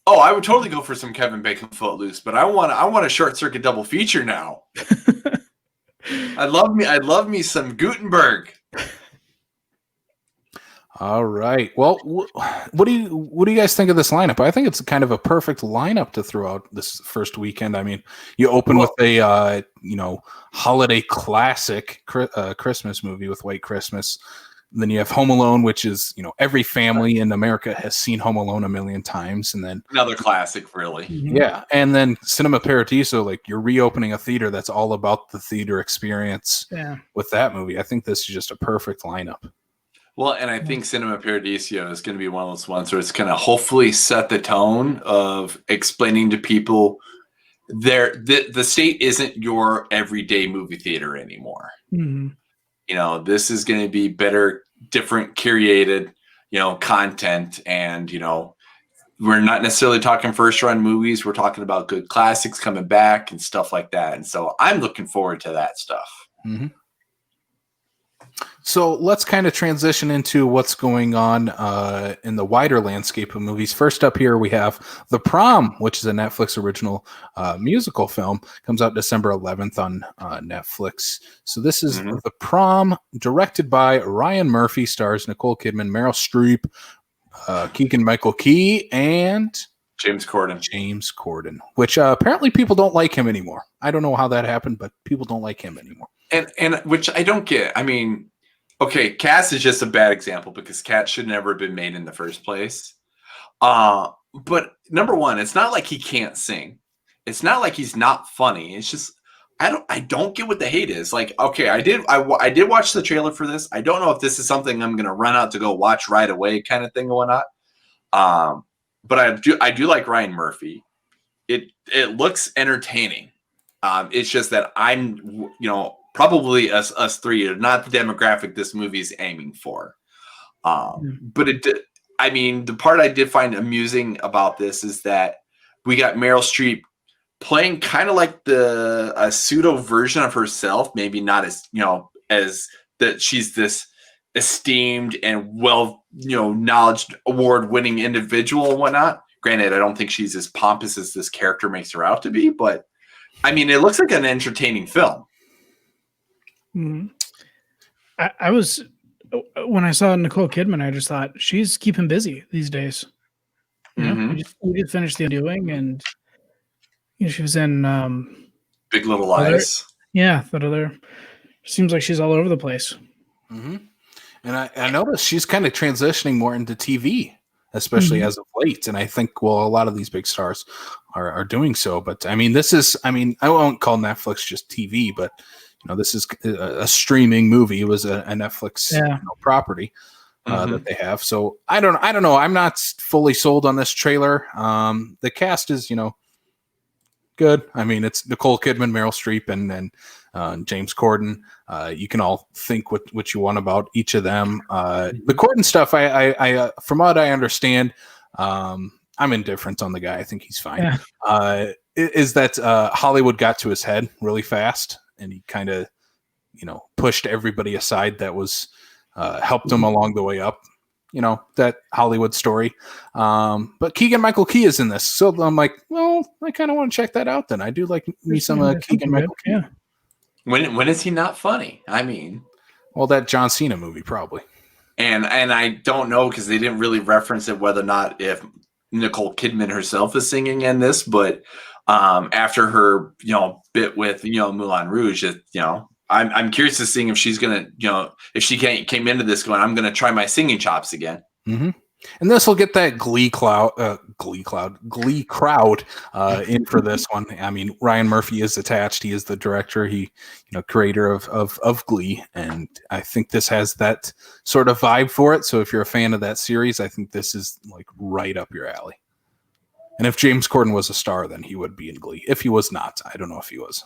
Oh, I would totally go for some Kevin Bacon Footloose, but I want a Short Circuit double feature now. I'd love me some Gutenberg. All right. Well, what do you guys think of this lineup? I think it's kind of a perfect lineup to throw out this first weekend. I mean, you open with a holiday classic Christmas movie with White Christmas. And then you have Home Alone, which is every family in America has seen Home Alone a million times, and then another classic, really. Yeah, and then Cinema Paradiso, like you're reopening a theater that's all about the theater experience. Yeah. With that movie, I think this is just a perfect lineup. Well, and I think Cinema Paradiso is going to be one of those ones where it's going to hopefully set the tone of explaining to people the State isn't your everyday movie theater anymore. Mm-hmm. This is going to be better, different, curated, content. And, we're not necessarily talking first run movies. We're talking about good classics coming back and stuff like that. And so I'm looking forward to that stuff. Mm-hmm. So let's kind of transition into what's going on in the wider landscape of movies. First up here, we have The Prom, which is a Netflix original musical film. Comes out December 11th on Netflix. So this is The Prom, directed by Ryan Murphy, stars Nicole Kidman, Meryl Streep, Keegan-Michael Key, and James Corden, which apparently people don't like him anymore. I don't know how that happened, but people don't like him anymore. And which I don't get. I mean, okay, Cats is just a bad example because Cats should never have been made in the first place. But number one, it's not like he can't sing. It's not like he's not funny. It's just I don't get what the hate is. Like, okay, I did watch the trailer for this. I don't know if this is something I'm gonna run out to go watch right away, kind of thing or whatnot. But I do like Ryan Murphy. It looks entertaining. It's just that I'm probably us three are not the demographic this movie is aiming for. But the part I did find amusing about this is that we got Meryl Streep playing kind of like a pseudo version of herself, maybe not as as that she's this esteemed and knowledge award winning individual and whatnot. Granted, I don't think she's as pompous as this character makes her out to be, but I mean, it looks like an entertaining film. Mm-hmm. I was, when I saw Nicole Kidman, I just thought she's keeping busy these days. We just finished The Undoing, and she was in Big Little Lies. Yeah, that other seems like she's all over the place. Mm-hmm. And I noticed she's kind of transitioning more into TV, especially as of late. And I think, well, a lot of these big stars are doing so. But I mean, I won't call Netflix just TV, but this is a streaming movie. It was a Netflix property that they have. So I don't know. I'm not fully sold on this trailer. The cast is, good. I mean, it's Nicole Kidman, Meryl Streep, and James Corden. You can all think what you want about each of them. The Corden stuff, I from what I understand, I'm indifferent on the guy. I think he's fine. Yeah. Is that Hollywood got to his head really fast, and he kind of, pushed everybody aside that was helped him along the way up. That Hollywood story. But Keegan-Michael Key is in this. So I'm like, well, I kind of want to check that out then. I do like me some Keegan-Michael Key. Yeah. When is he not funny? I mean, well, that John Cena movie probably. And I don't know because they didn't really reference it whether or not if Nicole Kidman herself is singing in this, but after her bit with Moulin Rouge, I'm curious to see if she's gonna if she came into this going, I'm gonna try my singing chops again. Mm-hmm. And this will get that Glee crowd in for this one. I mean, Ryan Murphy is attached. He is the director. He, creator of Glee, and I think this has that sort of vibe for it. So if you're a fan of that series, I think this is like right up your alley. And if James Corden was a star, then he would be in Glee. If he was not, I don't know if he was.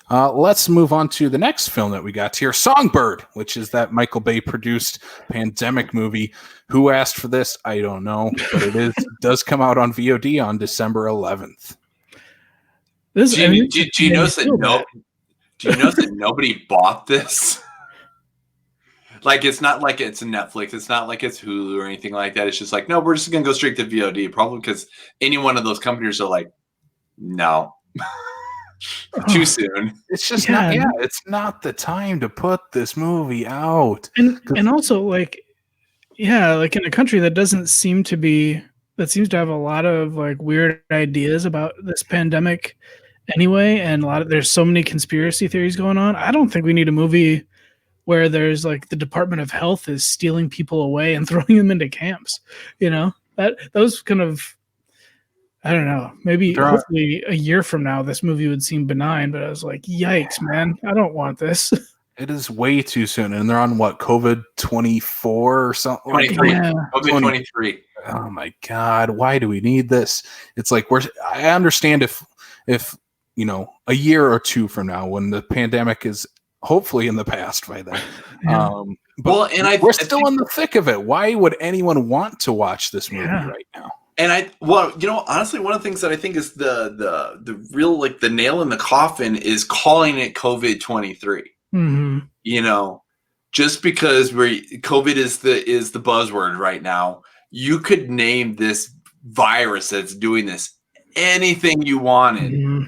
Let's move on to the next film that we got here, Songbird, which is that Michael Bay produced pandemic movie. Who asked for this? I don't know, but it does come out on VOD on December 11th. Do you notice that nobody bought this? Like, it's not like it's Netflix. It's not like it's Hulu or anything like that. It's just like, no, we're just going to go straight to VOD. Probably because any one of those companies are like, no. Too soon. It's just it's not the time to put this movie out. And also like in a country that seems to have a lot of like weird ideas about this pandemic anyway, and there's so many conspiracy theories going on. I don't think we need a movie where there's like the Department of Health is stealing people away and throwing them into camps. That was kind of, I don't know. Maybe hopefully a year from now, this movie would seem benign, but I was like, yikes, man. I don't want this. It is way too soon. And they're on what, COVID 24 or something? 23. COVID 23. Oh my God. Why do we need this? It's like, I understand if, a year or two from now, when the pandemic is hopefully in the past by then. But we're still in the thick of it. Why would anyone want to watch this movie right now? And honestly, one of the things that I think is the real, like, the nail in the coffin is calling it COVID 23. Mm-hmm. Just because COVID is the buzzword right now. You could name this virus that's doing this anything you wanted,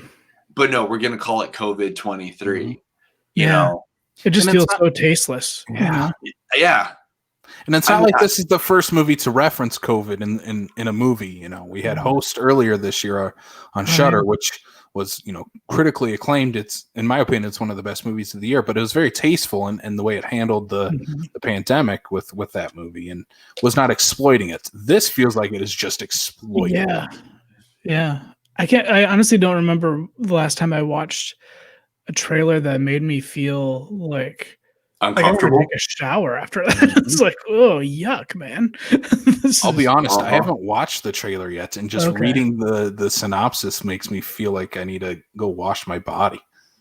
but no, we're going to call it COVID 23. It just feels so tasteless. Yeah. And it's not like this is the first movie to reference COVID in a movie. We had Host earlier this year on Shudder, which was, critically acclaimed. It's, in my opinion, it's one of the best movies of the year, but it was very tasteful in the way it handled the pandemic with that movie and was not exploiting it. This feels like it is just exploiting. Yeah. I honestly don't remember the last time I watched a trailer that made me feel like uncomfortable. I take a shower after that. It's like, oh, yuck, man. I'll be honest, I haven't watched the trailer yet, and just reading the synopsis makes me feel like I need to go wash my body.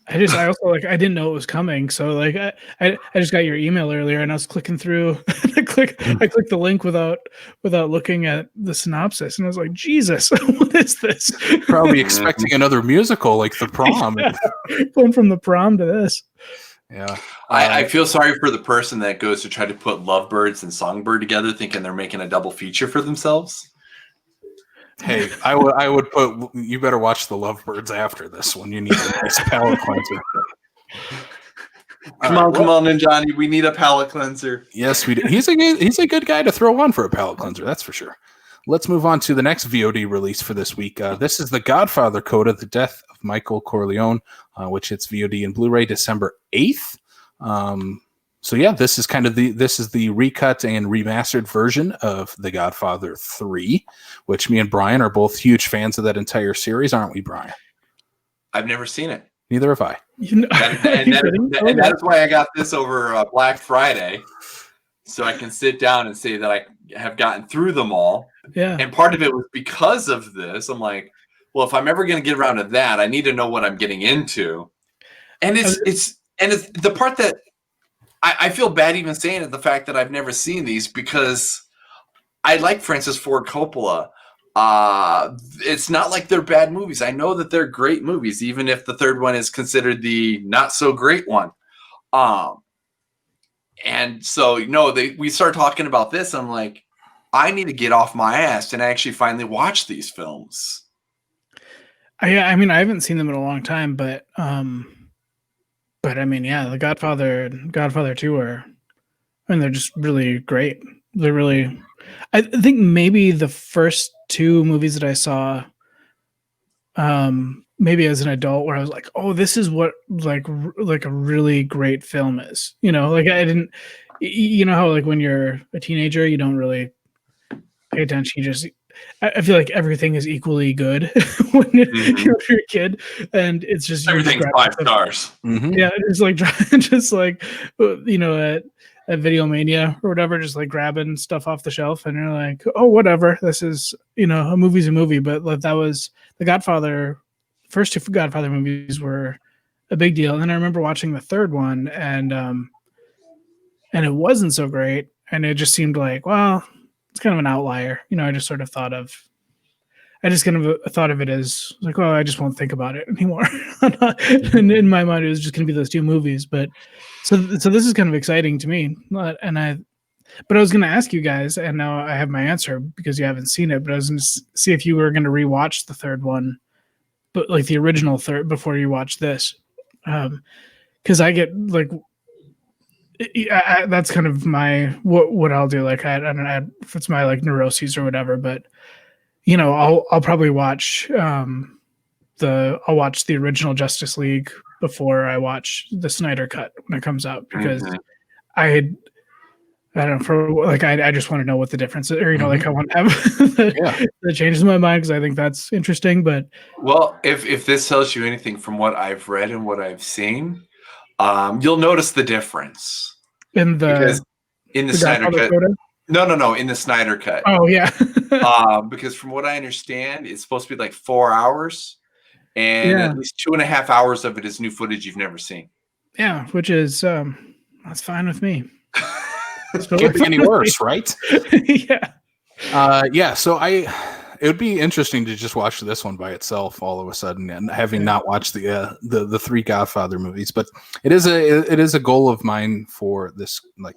I also I didn't know it was coming, so I just got your email earlier, and I was clicking through. I clicked the link without looking at the synopsis, and I was like, Jesus, what is this? Probably expecting another musical like The Prom. Going from The Prom to this. Yeah, I feel sorry for the person that goes to try to put Lovebirds and Songbird together, thinking they're making a double feature for themselves. Hey, I would put. You better watch the Lovebirds after this one. You need a nice palate cleanser. Come on, Johnny. We need a palate cleanser. Yes, we do. He's a good guy to throw on for a palate cleanser. That's for sure. let's move on to the next VOD release for this week. This is The Godfather Coda, The Death of Michael Corleone, which hits VOD and Blu-ray December 8th. So yeah, this is the recut and remastered version of The Godfather 3, which me and Brian are both huge fans of that entire series, aren't we, Brian? I've never seen it. Neither have I. And that is why I got this over Black Friday, so I can sit down and say that I have gotten through them all. Yeah. And part of it was because of this. I'm like, well, if I'm ever going to get around to that, I need to know what I'm getting into. And it's the part that I feel bad even saying it, the fact that I've never seen these, because I like Francis Ford Coppola. It's not like they're bad movies. I know that they're great movies, even if the third one is considered the not so great one. And so, we start talking about this. I'm like, I need to get off my ass and actually finally watch these films. I mean, I haven't seen them in a long time, but I mean, yeah, The Godfather and Godfather 2 they're just really great. They're really, I think maybe the first two movies that I saw, maybe as an adult, where I was like, oh, this is what like a really great film is. Like I didn't, how like when you're a teenager, you don't really pay attention. I feel like everything is equally good when you're a kid, and it's just everything's 5 stars. Mm-hmm. Yeah, it's like just like at Video Mania or whatever, just like grabbing stuff off the shelf, and you're like, oh, whatever. This is a movie's a movie, but like that was the Godfather. First two Godfather movies were a big deal, and then I remember watching the third one, and it wasn't so great, and it just seemed like, well, it's kind of an outlier. I just sort of thought of it as like, well, I just won't think about it anymore. And in my mind, it was just going to be those two movies. But so this is kind of exciting to me. But I was going to ask you guys, and now I have my answer because you haven't seen it. But I was going to see if you were going to rewatch the third one, but like the original third, before you watch this, because I get like. That's kind of my what I'll do. Like I don't know if it's my like neuroses or whatever, but I'll probably watch the original Justice League before I watch the Snyder cut when it comes out, because I don't know, for like I just want to know what the difference is, or like I want to have the changes in my mind, because I think that's interesting. But well, if this tells you anything from what I've read and what I've seen, you'll notice the difference in the Snyder cut. No, in the Snyder cut. Oh yeah. Because from what I understand, it's supposed to be like 4 hours, and at least 2.5 hours of it is new footage you've never seen. Yeah, which is that's fine with me. Can't be any worse, right? Yeah. So it would be interesting to just watch this one by itself all of a sudden, and having not watched the three Godfather movies. But it is a goal of mine for this like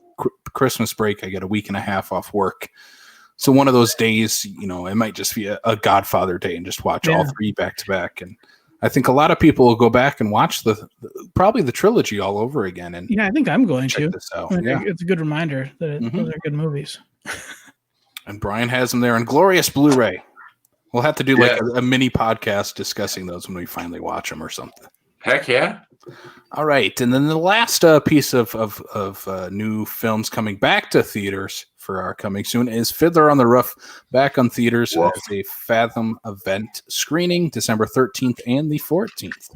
Christmas break. I get a week and a half off work, so one of those days, it might just be a Godfather day and just watch all three back to back. And I think a lot of people will go back and watch probably the trilogy all over again. And I think I'm going to. It's a good reminder that those are good movies. And Brian has them there on glorious Blu-ray. We'll have to do like a mini podcast discussing those when we finally watch them or something. Heck yeah. All right. And then the last piece of new films coming back to theaters for our coming soon is Fiddler on the Roof, back on theaters as a Fathom event screening December 13th and the 14th.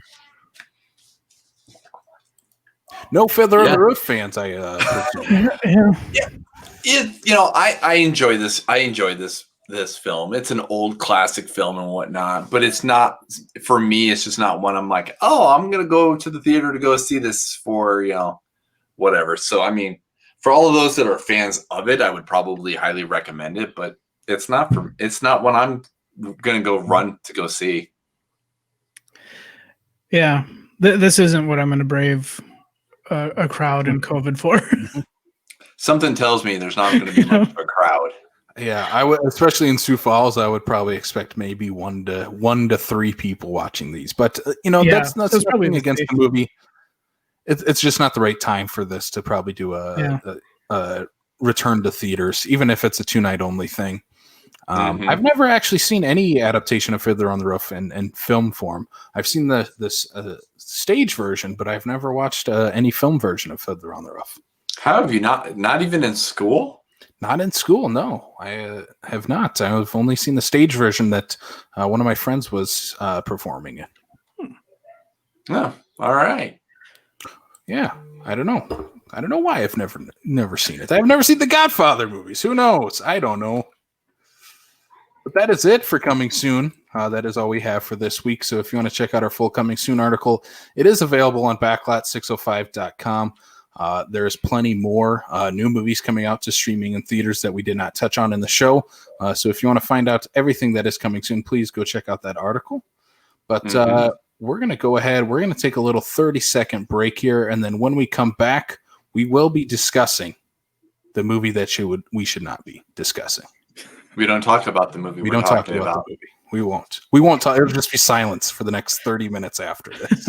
No Fiddler on the Roof fans, I presume. I enjoy this. I enjoy this film. It's an old classic film and whatnot, but it's not, for me, it's just not one I'm like, oh, I'm going to go to the theater to go see this for, whatever. So, I mean, for all of those that are fans of it, I would probably highly recommend it, but it's not one I'm going to go run to go see. Yeah. This isn't what I'm going to brave a crowd in COVID for. Something tells me there's not going to be much of a crowd. Yeah, I would, especially in Sioux Falls, I would probably expect maybe one to three people watching these. But that's nothing against the movie. It's just not the right time for this to probably do a return to theaters, even if it's a 2-night only thing. I've never actually seen any adaptation of Fiddler on the Roof in film form. I've seen this stage version, but I've never watched any film version of Fiddler on the Roof. How have you not even in school? Not in school, no. I have not. I've only seen the stage version that one of my friends was performing in. Oh, all right. Yeah, I don't know. I don't know why I've never seen it. I've never seen the Godfather movies. Who knows? I don't know. But that is it for Coming Soon. That is all we have for this week. So if you want to check out our full Coming Soon article, it is available on backlot605.com. There's plenty more new movies coming out to streaming and theaters that we did not touch on in the show. So if you want to find out everything that is coming soon, please go check out that article. But we're going to go ahead. We're going to take a little 30-second break here. And then when we come back, we will be discussing the movie that we should not be discussing. We don't talk about the movie. We don't talk about the movie. We won't. We won't talk. It'll just be silence for the next 30 minutes after this.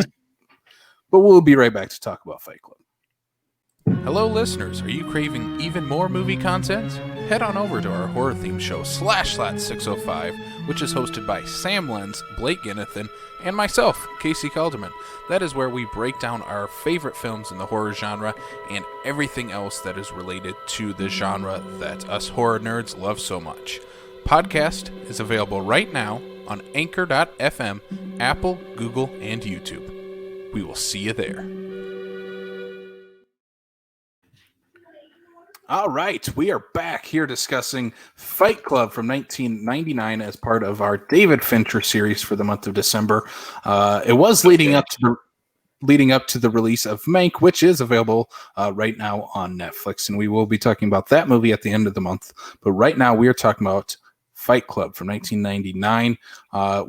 But we'll be right back to talk about Fight Club. Hello, listeners. Are you craving even more movie content? Head on over to our horror theme show, Slashlat 605, which is hosted by Sam Lenz, Blake Ginnathan, and myself, Casey Calderman. That is where we break down our favorite films in the horror genre and everything else that is related to the genre that us horror nerds love so much. Podcast is available right now on Anchor.fm, Apple, Google, and YouTube. We will see you there. All right, we are back here discussing Fight Club from 1999 as part of our David Fincher series for the month of December. It was leading up to the release of Mank, which is available right now on Netflix, and we will be talking about that movie at the end of the month. But right now, we are talking about Fight Club from 1999,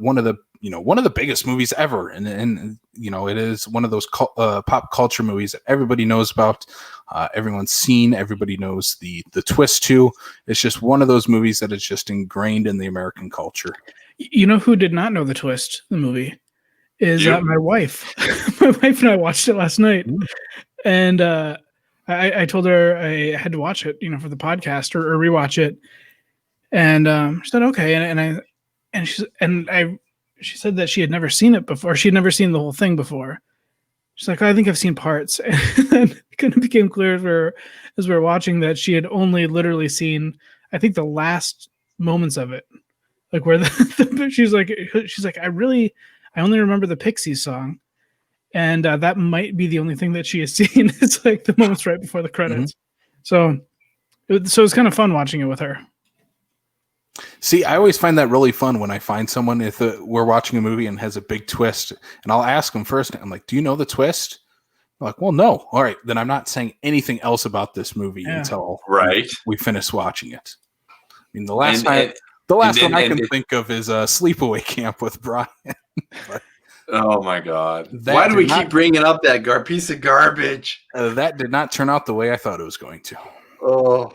one of the biggest movies ever, and it is one of those pop culture movies that everybody knows about. Everyone's seen. Everybody knows the twist too. It's just one of those movies that is just ingrained in the American culture. You know who did not know the twist? The movie is my wife. My wife and I watched it last night, and I told her I had to watch it, for the podcast or rewatch it, and she said okay, she said that she had never seen it before. She had never seen the whole thing before. She's like, I think I've seen parts. And then it kind of became clear as we were watching that she had only literally seen, I think, the last moments of it. Like where she's like, I only remember the Pixies song. And that might be the only thing that she has seen. It's like the moments right before the credits. Mm-hmm. So it's kind of fun watching it with her. See, I always find that really fun when I find someone if we're watching a movie and has a big twist, and I'll ask them first. I'm like, "Do you know the twist?" I'm like, "Well, no." All right, then I'm not saying anything else about this movie until we finish watching it. I mean, the last one I can think of is Sleepaway Camp with Brian. But, oh my God! Why do we keep bringing up that piece of garbage? That did not turn out the way I thought it was going to. Oh.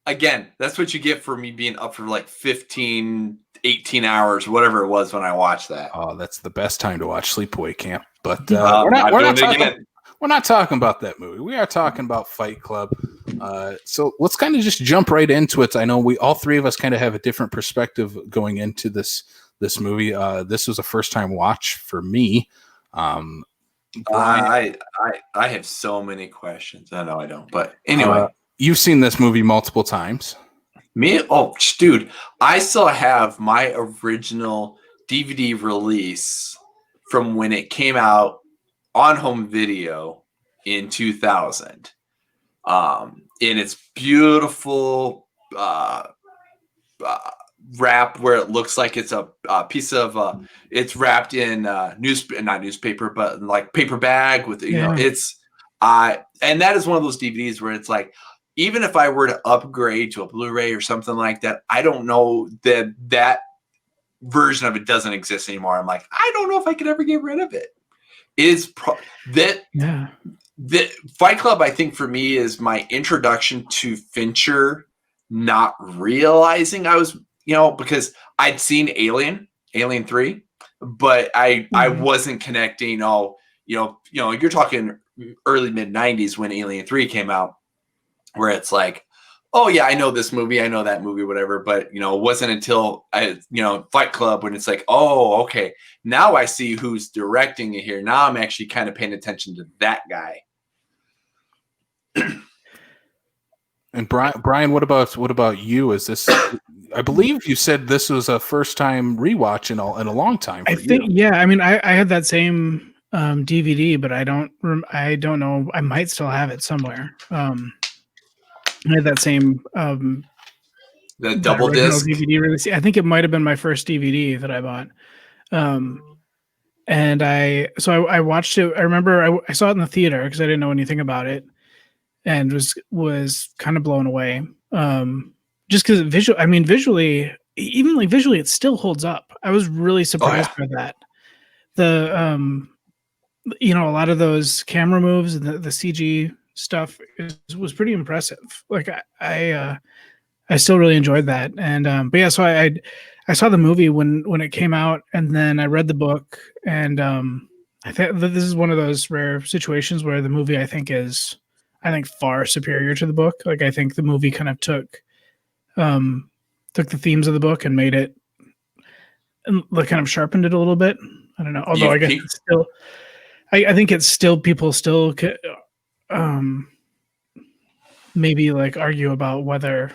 Again, that's what you get for me being up for like 15, 18 hours, whatever it was when I watched that. Oh, that's the best time to watch Sleepaway Camp. But we're not talking about that movie. We are talking about Fight Club. So let's kind of just jump right into it. I know all three of us kind of have a different perspective going into this movie. This was a first-time watch for me. I have so many questions. I know I don't, but anyway. You've seen this movie multiple times. Me? Oh, dude. I still have my original DVD release from when it came out on home video in 2000. In its beautiful wrap where it looks like it's a piece of it's wrapped in not newspaper, but like paper bag with it's and that is one of those DVDs where it's like, even if I were to upgrade to a Blu-ray or something like that, I don't know that version of it doesn't exist anymore. I'm like, I don't know if I could ever get rid of it. The Fight Club, I think for me, is my introduction to Fincher, not realizing I was, because I'd seen Alien 3, but I wasn't connecting. You're talking early mid 90s when Alien 3 came out, where it's like, oh yeah, I know this movie, I know that movie, whatever. But it wasn't until Fight Club when it's like, oh, okay, now I see who's directing it here. Now I'm actually kind of paying attention to that guy. And Brian, what about you? Is this? I believe you said this was a first time rewatch in a long time. I think, yeah. I mean, I had that same DVD, but I don't know. I might still have it somewhere. I had that same the double disc DVD release. I think it might have been my first DVD that I bought. And I watched it. I remember I saw it in the theater because I didn't know anything about it, and was kind of blown away. Just because visually, even like visually, it still holds up. I was really surprised by that. The a lot of those camera moves and the CG stuff was pretty impressive. Like I still really enjoyed that. And but yeah, so I saw the movie when it came out, and then I read the book, and I think this is one of those rare situations where the movie I think far superior to the book. Like I think the movie kind of took the themes of the book and made it, and like kind of sharpened it a little bit. I don't know. Although I guess it's still, I think it's still, people still maybe like argue about whether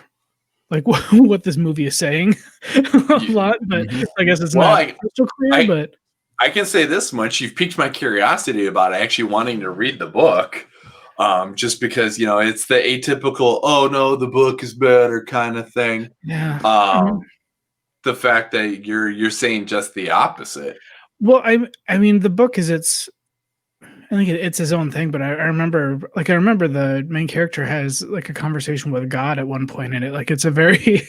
like what this movie is saying a lot, but I guess it's not crystal clear. But I can say this much: you've piqued my curiosity about actually wanting to read the book. Just because it's the atypical, oh no, the book is better kind of thing. Yeah. The fact that you're saying just the opposite. Well, I mean, the book is I think it's his own thing, but I remember the main character has like a conversation with God at one point in it. Like it's a very,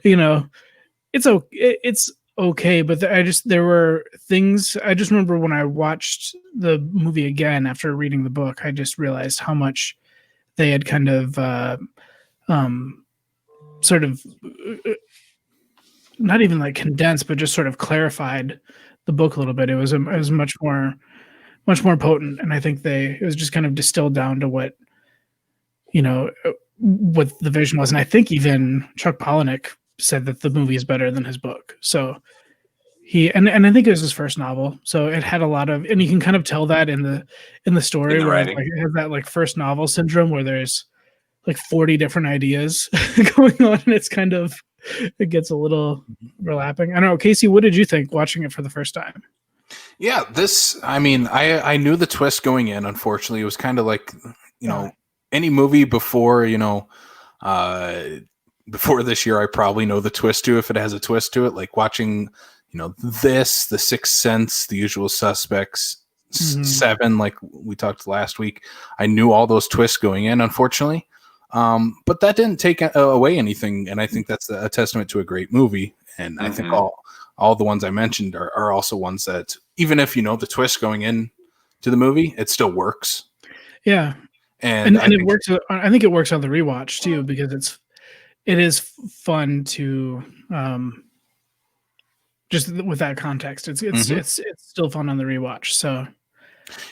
it's okay, but there were things. I just remember when I watched the movie again after reading the book, I just realized how much they had kind of sort of not even like condensed, but just sort of clarified the book a little bit. It was much more potent, and I think it was just kind of distilled down to what the vision was. And I think even Chuck Palahniuk said that the movie is better than his book. So and I think it was his first novel, so it had a lot of, and you can kind of tell that in the story, where it has that like first novel syndrome where there's like 40 different ideas going on, and it's kind of, it gets a little overlapping. I don't know, Casey, what did you think watching it for the first time? Yeah, I knew the twist going in. Unfortunately, it was kind of like, any movie before, before this year, I probably know the twist to, if it has a twist to it, like watching, The Sixth Sense, The Usual Suspects, Seven, like we talked last week. I knew all those twists going in, unfortunately. But that didn't take away anything. And I think that's a testament to a great movie. And I think all the ones I mentioned are also ones that, even if you know the twist going in to the movie, it still works. Yeah. And it works. I think it works on the rewatch too, because it is fun to, just with that context, it's still fun on the rewatch. So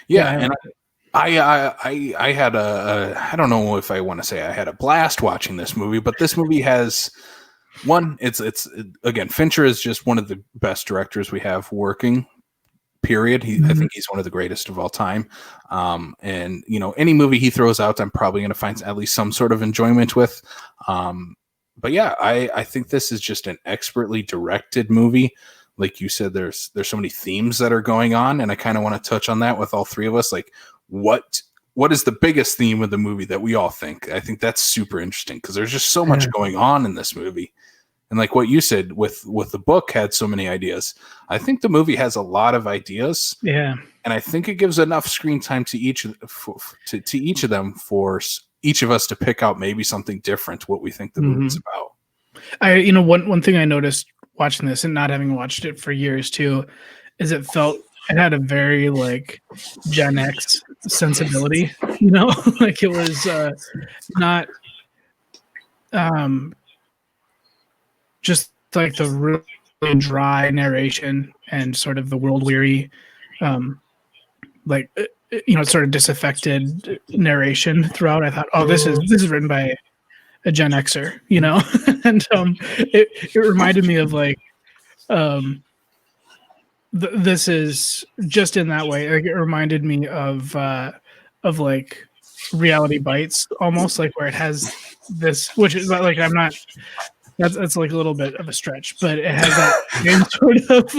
yeah. And I had I don't know if I want to say I had a blast watching this movie, but this movie has one, it's again, Fincher is just one of the best directors we have working, period. I think he's one of the greatest of all time. And any movie he throws out, I'm probably going to find at least some sort of enjoyment with. But yeah, I think this is just an expertly directed movie. Like you said, there's so many themes that are going on, and I kind of want to touch on that with all three of us. Like, what is the biggest theme of the movie that we all think? I think that's super interesting because there's just so much going on in this movie. And like what you said, with the book had so many ideas. I think the movie has a lot of ideas. Yeah, and I think it gives enough screen time to each of them for each of us to pick out maybe something different, what we think the movie's about. One thing I noticed watching this, and not having watched it for years too, is it had a very like Gen X sensibility, like it was not just like the really dry narration and sort of the world weary, sort of disaffected narration throughout. I thought, this is written by Gen Xer, you know, and it reminded me of like this is just in that way. Like, it reminded me of like Reality Bites, almost, like where it has this, which is like, I'm not. That's like a little bit of a stretch, but it has that same sort of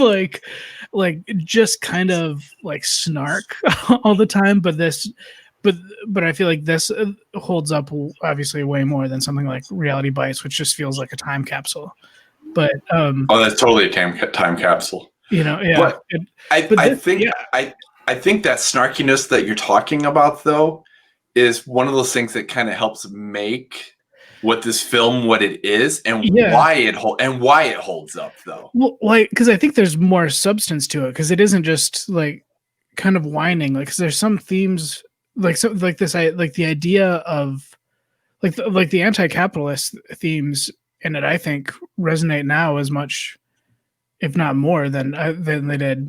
like just kind of like snark all the time. But I feel like this holds up obviously way more than something like Reality Bites, which just feels like a time capsule. But that's totally a time capsule. You know, yeah. But I think that snarkiness that you're talking about, though, is one of those things that kind of helps make what this film, what it is, and why it holds up, though. Well, like, because I think there's more substance to it, because it isn't just like kind of whining. Like, cause there's some themes, like this, like the idea of like the anti-capitalist themes in it, I think resonate now as much, if not more, than they did,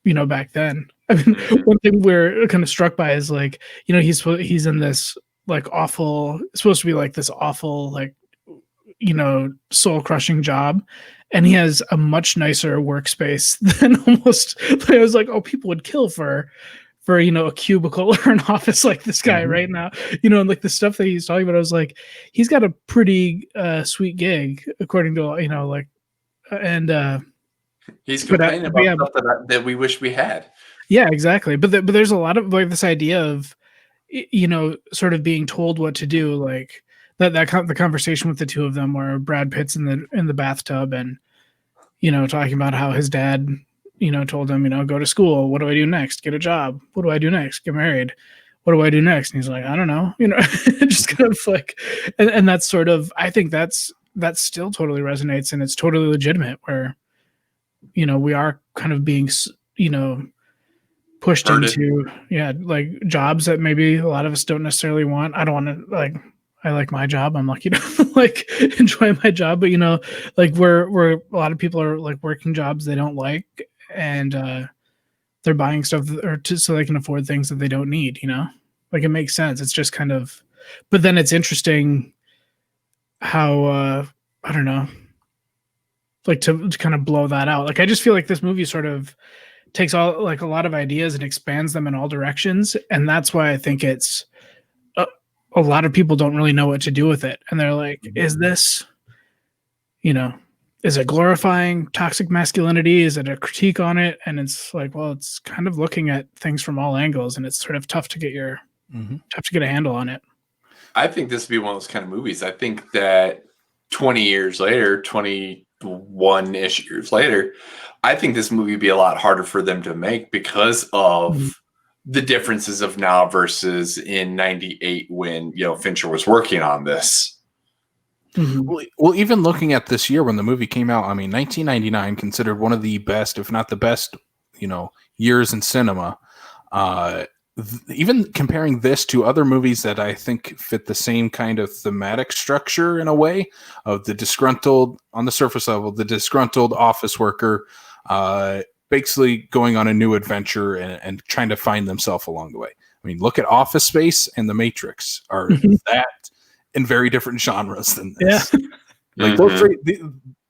you know, back then. I mean, one thing we're kind of struck by is like, you know, he's in this like awful, it's supposed to be like this awful, like, you know, soul crushing job, and he has a much nicer workspace than almost. I was like, oh, people would kill for you know, a cubicle or an office like this guy right now, you know, and like the stuff that he's talking about, I was like, he's got a pretty sweet gig, according to, you know, like, and he's complaining about stuff that we wish we had. Yeah, exactly. But there's a lot of like this idea of, you know, sort of being told what to do, like the conversation with the two of them where Brad Pitt's in the bathtub and, you know, talking about how his dad, you know, told him, you know, go to school. What do I do next? Get a job. What do I do next? Get married. What do I do next? And he's like, I don't know, you know, just kind of like, and that's sort of, I think that still totally resonates, and it's totally legitimate, where, you know, we are kind of being, you know, pushed into like jobs that maybe a lot of us don't necessarily want. I don't want to, like, I like my job, I'm lucky to like enjoy my job, but you know, like we're a lot of people are like working jobs they don't like, and they're buying stuff so they can afford things that they don't need, you know, like it makes sense. It's just kind of, but then it's interesting how I don't know, like to kind of blow that out. Like I just feel like this movie sort of takes all like a lot of ideas and expands them in all directions, and that's why I think it's a lot of people don't really know what to do with it, and they're like, is this, you know, is it glorifying toxic masculinity? Is it a critique on it? And it's like, well, it's kind of looking at things from all angles, and it's sort of tough to get a handle on it. I think this would be one of those kind of movies. I think that 20 years later, 21-ish years later, I think this movie would be a lot harder for them to make because of the differences of now versus in 98 when, you know, Fincher was working on this. Well, even looking at this year when the movie came out, I mean, 1999 considered one of the best, if not the best, you know, years in cinema. Even comparing this to other movies that I think fit the same kind of thematic structure in a way of the disgruntled, on the surface level, the disgruntled office worker, basically going on a new adventure and trying to find themselves along the way. I mean, look at Office Space and The Matrix are that in very different genres than this. Yeah. Like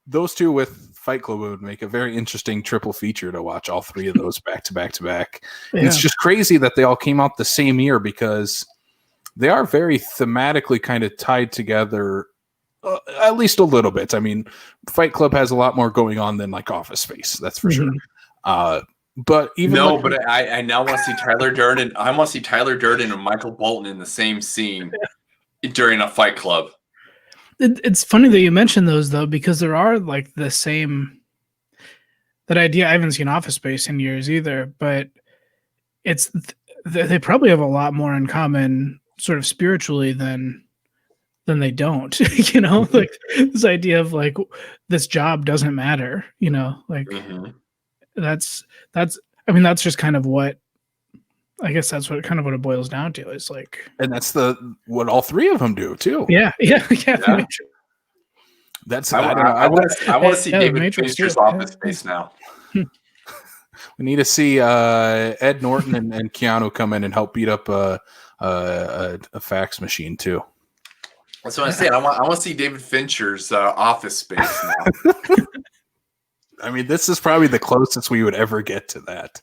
those two with Fight Club would make a very interesting triple feature to watch all three of those back to back to back. Yeah. And it's just crazy that they all came out the same year because they are very thematically kind of tied together, at least a little bit. I mean, Fight Club has a lot more going on than like Office Space, that's for sure. But even I now want to see Tyler Durden. I want to see Tyler Durden and Michael Bolton in the same scene during a Fight Club. It's funny that you mentioned those though, because there are like the same that idea. I haven't seen Office Space in years either, but it's they probably have a lot more in common, sort of spiritually than they don't. You know, like this idea of like this job doesn't matter. You know, like that's. I mean, that's just kind of what. I guess that's what it boils down to. Is like, and that's what all three of them do too. Yeah. That's I want to see David Fincher's Office Space now. We need to see Ed Norton and Keanu come in and help beat up a fax machine too. That's what I'm saying. I want to see David Fincher's Office Space now. I mean, this is probably the closest we would ever get to that,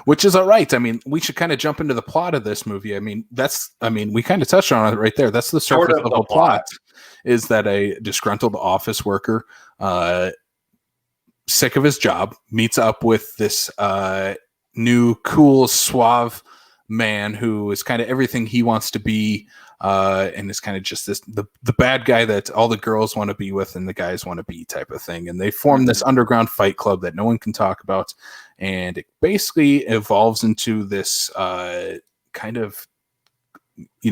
which is all right. I mean, we should kind of jump into the plot of this movie. I mean, we kind of touched on it right there. That's the surface level plot, is that a disgruntled office worker, sick of his job, meets up with this new, cool, suave man who is kind of everything he wants to be, and is kind of just the bad guy that all the girls want to be with and the guys want to be type of thing. And they form this underground fight club that no one can talk about, and it basically evolves into this kind of,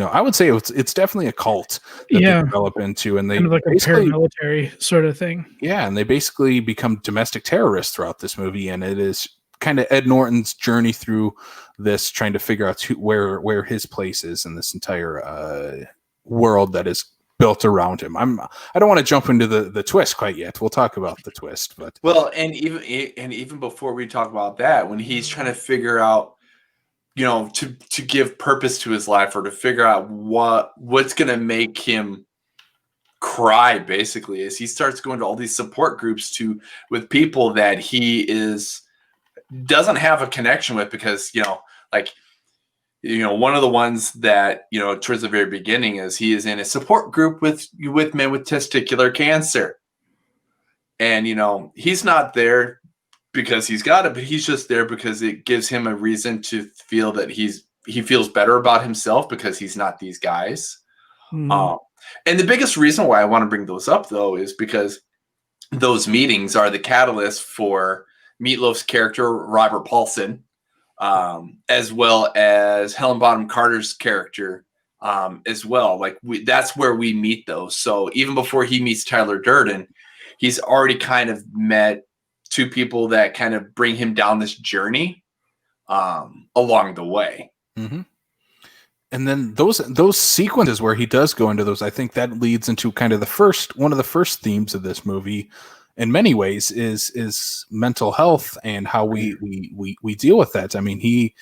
I would say it's definitely a cult that they develop into, and they kind of like a paramilitary sort of thing. Yeah, and they basically become domestic terrorists throughout this movie, and it is kind of Ed Norton's journey through this, trying to figure out where his place is in this entire world that is built around him. I don't want to jump into the twist quite yet. We'll talk about the twist, but even before we talk about that, when he's trying to figure out, to give purpose to his life, or to figure out what's going to make him cry, basically, as he starts going to all these support groups with people that he doesn't have a connection with, because one of the ones that towards the very beginning is he is in a support group with men with testicular cancer, and he's not there because he's got it, but he's just there because it gives him a reason to feel that he feels better about himself because he's not these guys. And the biggest reason why I want to bring those up, though, is because those meetings are the catalyst for Meatloaf's character, Robert Paulson, as well as Helen Bonham Carter's character, as well. That's where we meet those. So even before he meets Tyler Durden, he's already kind of met two people that kind of bring him down this journey along the way. Mm-hmm. And then those sequences where he does go into those, I think that leads into kind of one of the first themes of this movie, in many ways, is mental health and how we deal with that. I mean, he's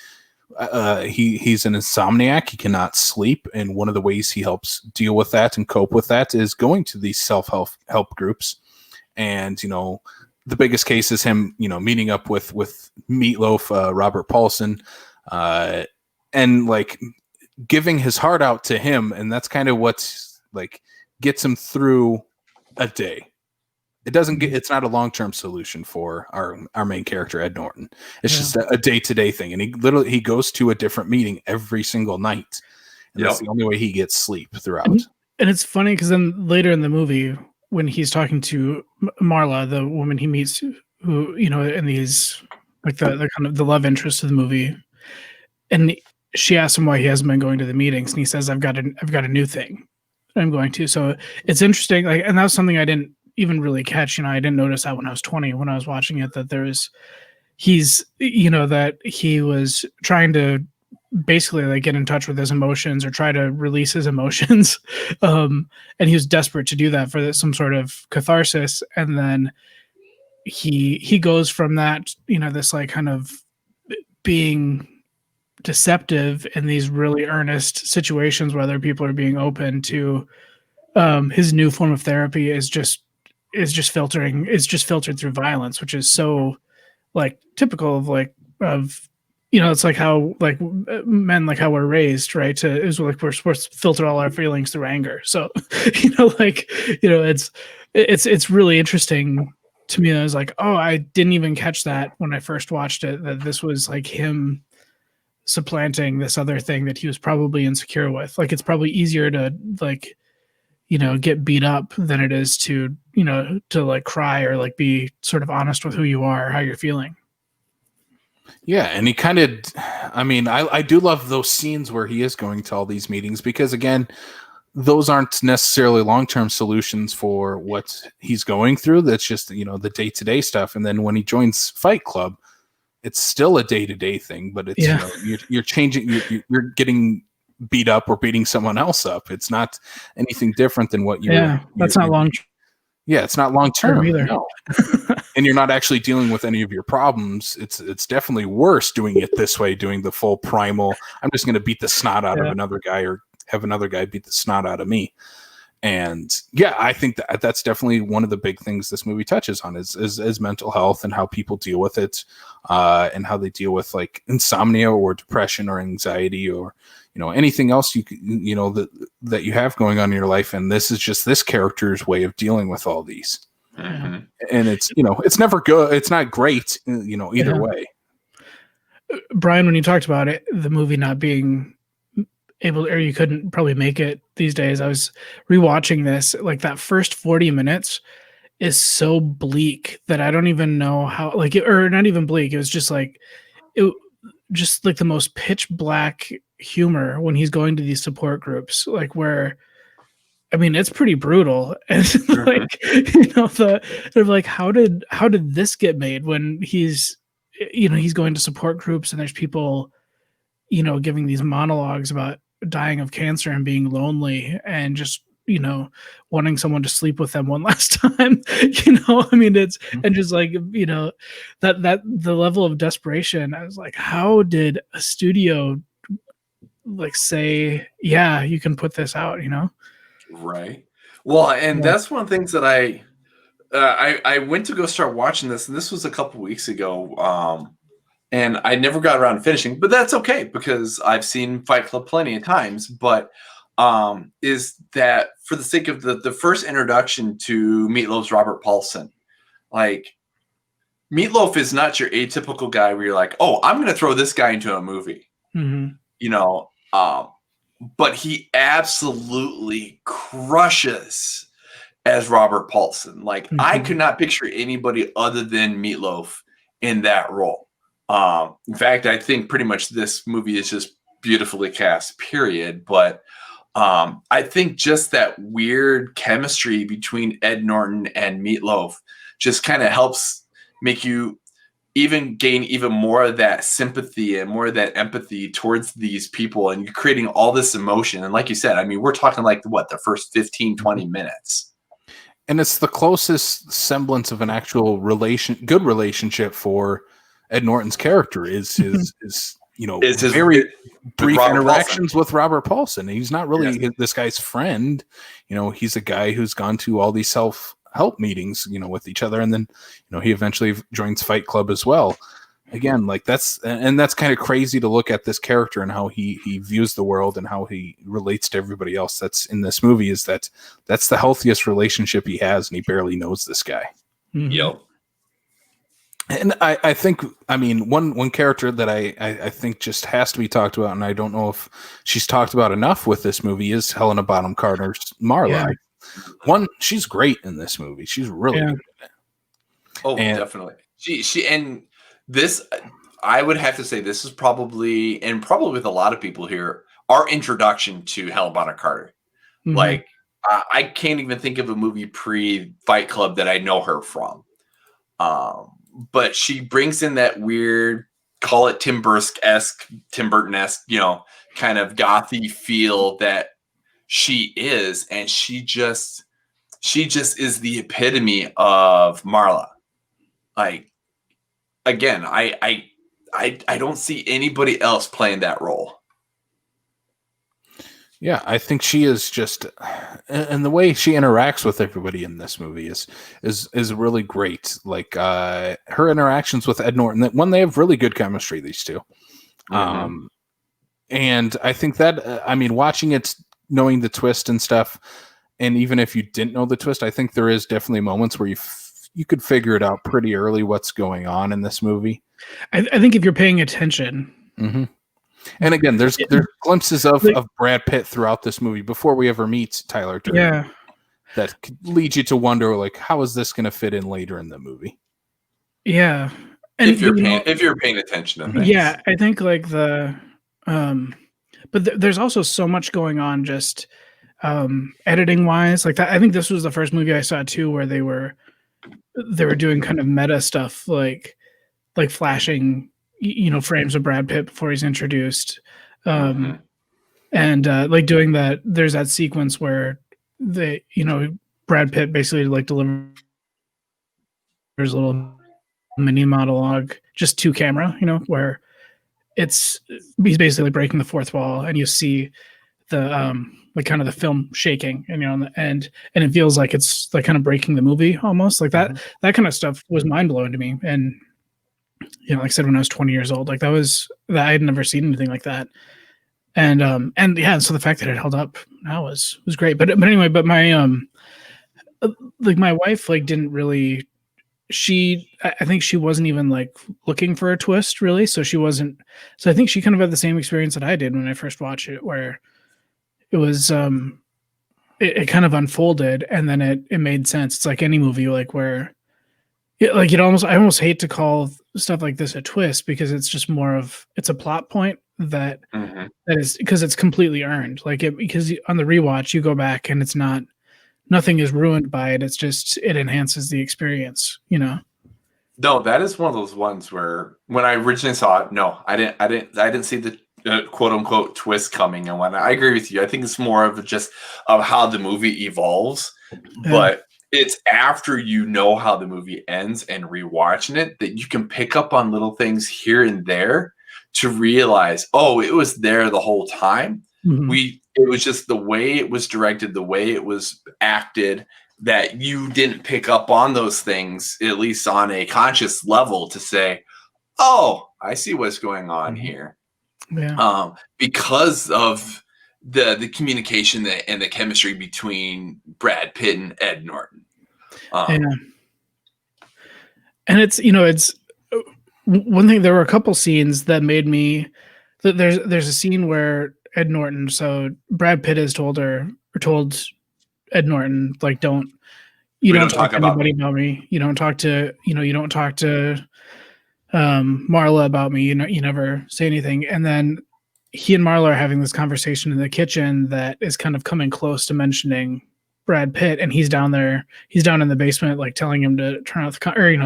an insomniac. He cannot sleep, and one of the ways he helps deal with that and cope with that is going to these self-help groups. And the biggest case is him, meeting up with Meatloaf, Robert Paulson, and giving his heart out to him, and that's kind of what gets him through a day. It's not a long-term solution for our main character, Ed Norton. It's just a day-to-day thing. And he goes to a different meeting every single night. And that's the only way he gets sleep throughout. And it's funny because then later in the movie, when he's talking to Marla, the woman he meets, who, in these, the kind of the love interest of the movie, and she asks him why he hasn't been going to the meetings, and he says, I've got a new thing I'm going to. So it's interesting. And that was something I didn't even really catch. I didn't notice that when I was 20, when I was watching it, that that he was trying to basically get in touch with his emotions or try to release his emotions. And he was desperate to do that for some sort of catharsis. And then he goes from that, this kind of being deceptive in these really earnest situations where other people are being open to his new form of therapy is just filtered through violence, which is so typical of it's how men, how we're raised, right? We're supposed to filter all our feelings through anger. So it's really interesting to me. I was I didn't even catch that when I first watched it, that this was him supplanting this other thing that he was probably insecure with. It's probably easier to get beat up than it is to cry or be sort of honest with who you are, how you're feeling. Yeah, and he kind of, I do love those scenes where he is going to all these meetings, because again, those aren't necessarily long-term solutions for what he's going through. That's just, the day-to-day stuff. And then when he joins Fight Club, it's still a day-to-day thing, but it's, you're changing, you're getting beat up or beating someone else up. It's not anything different than what that's not long. Yeah, it's not long term either. No. And you're not actually dealing with any of your problems. It's definitely worse doing it this way, doing the full primal, I'm just going to beat the snot out of another guy or have another guy beat the snot out of me. And yeah, I think that's definitely one of the big things this movie touches on is mental health and how people deal with it, and how they deal with like insomnia or depression or anxiety or anything else that you have going on in your life. And this is just this character's way of dealing with all these. Mm-hmm. And it's it's never good. It's not great, either way. Brian, when you talked about it, the movie not being able, or you couldn't probably make it these days, I was rewatching this. Like that first 40 minutes is so bleak that I don't even know how, or not even bleak. It was just like the most pitch black humor when he's going to these support groups, like where, I mean, it's pretty brutal. And they're like, how did this get made when he's going to support groups and there's people, giving these monologues about dying of cancer and being lonely and just, wanting someone to sleep with them one last time, I mean, it's, and just like, that the level of desperation, I was like, how did a studio like say, yeah, you can put this out, Right. Well, and that's one of the things that I went to go start watching this, and this was a couple weeks ago. And I never got around to finishing, but that's okay because I've seen Fight Club plenty of times. But is that for the sake of the first introduction to Meatloaf's Robert Paulson, like Meatloaf is not your atypical guy where you're like, oh, I'm going to throw this guy into a movie, but he absolutely crushes as Robert Paulson. Like I could not picture anybody other than Meatloaf in that role. In fact, I think pretty much this movie is just beautifully cast, period. But I think just that weird chemistry between Ed Norton and Meatloaf just kind of helps make you even gain even more of that sympathy and more of that empathy towards these people. And you're creating all this emotion. And like you said, I mean, we're talking like the first 15, 20 minutes. And it's the closest semblance of an actual good relationship for Ed Norton's character is his very brief interactions with Robert Paulson. He's not really this guy's friend. He's a guy who's gone to all these self-help meetings, with each other. And then, he eventually joins Fight Club as well. Again, like that's kind of crazy to look at this character and how he views the world and how he relates to everybody else that's in this movie. Is that's the healthiest relationship he has, and he barely knows this guy. Mm-hmm. Yep. And I think, I mean, one character that I think just has to be talked about, and I don't know if she's talked about enough with this movie, is Helena Bonham Carter's Marla. Yeah. She's great in this movie. She's really good in it. Oh, definitely. She and this, I would have to say, this is probably with a lot of people here, our introduction to Helena Bonham Carter. Mm-hmm. Like, I can't even think of a movie pre-Fight Club that I know her from. But she brings in that weird, call it Tim Burton-esque, kind of gothy feel that she is, and she just is the epitome of Marla. Like, again, I don't see anybody else playing that role. Yeah, I think she is just, and the way she interacts with everybody in this movie is really great. Like her interactions with Ed Norton, they have really good chemistry, these two. Mm-hmm. And I think that, watching it, knowing the twist and stuff, and even if you didn't know the twist, I think there is definitely moments where you could figure it out pretty early what's going on in this movie. I think if you're paying attention. Mm-hmm. And again, there's glimpses of Brad Pitt throughout this movie before we ever meet Tyler Durden. Yeah, that could lead you to wonder, like, how is this going to fit in later in the movie? Yeah, and if you're paying attention to things. Yeah, I think like but there's also so much going on, just editing wise. Like that, I think this was the first movie I saw too where they were doing kind of meta stuff, like flashing, frames of Brad Pitt before he's introduced. And like doing that, there's that sequence where Brad Pitt basically like delivers a little mini monologue just to camera, where he's basically breaking the fourth wall, and you see like kind of the film shaking, and and it feels like it's like kind of breaking the movie almost, like that. That kind of stuff was mind blowing to me. And like I said, when I was 20 years old, like that I had never seen anything like that. And so the fact that it held up now was great. But anyway, but my like my wife like didn't really. I think she wasn't even like looking for a twist really. So she wasn't. So I think she kind of had the same experience that I did when I first watched it, where it was it kind of unfolded and then it made sense. It's like any movie, like where I almost hate to call stuff like this a twist, because it's just more of, it's a plot point that that is, because it's completely earned. Like because on the rewatch you go back and it's nothing is ruined by it. It's just, it enhances the experience, No, that is one of those ones where when I originally saw it, no, I didn't see the quote unquote twist coming. And when I agree with you, I think it's more of just of how the movie evolves, but it's after how the movie ends and rewatching it that you can pick up on little things here and there to realize, oh, it was there the whole time. It was just the way it was directed, the way it was acted, that you didn't pick up on those things, at least on a conscious level, to say, oh, I see what's going on here. Yeah. Because of the communication and the chemistry between Brad Pitt and Ed Norton. And it's, it's one thing. There were a couple scenes that made me, there's a scene where Ed Norton, so Brad Pitt has told Ed Norton, like, don't talk to anybody about me. You don't talk to Marla about me. You never say anything. And then he and Marla are having this conversation in the kitchen that is kind of coming close to mentioning Brad Pitt, and he's down in the basement, like telling him to turn off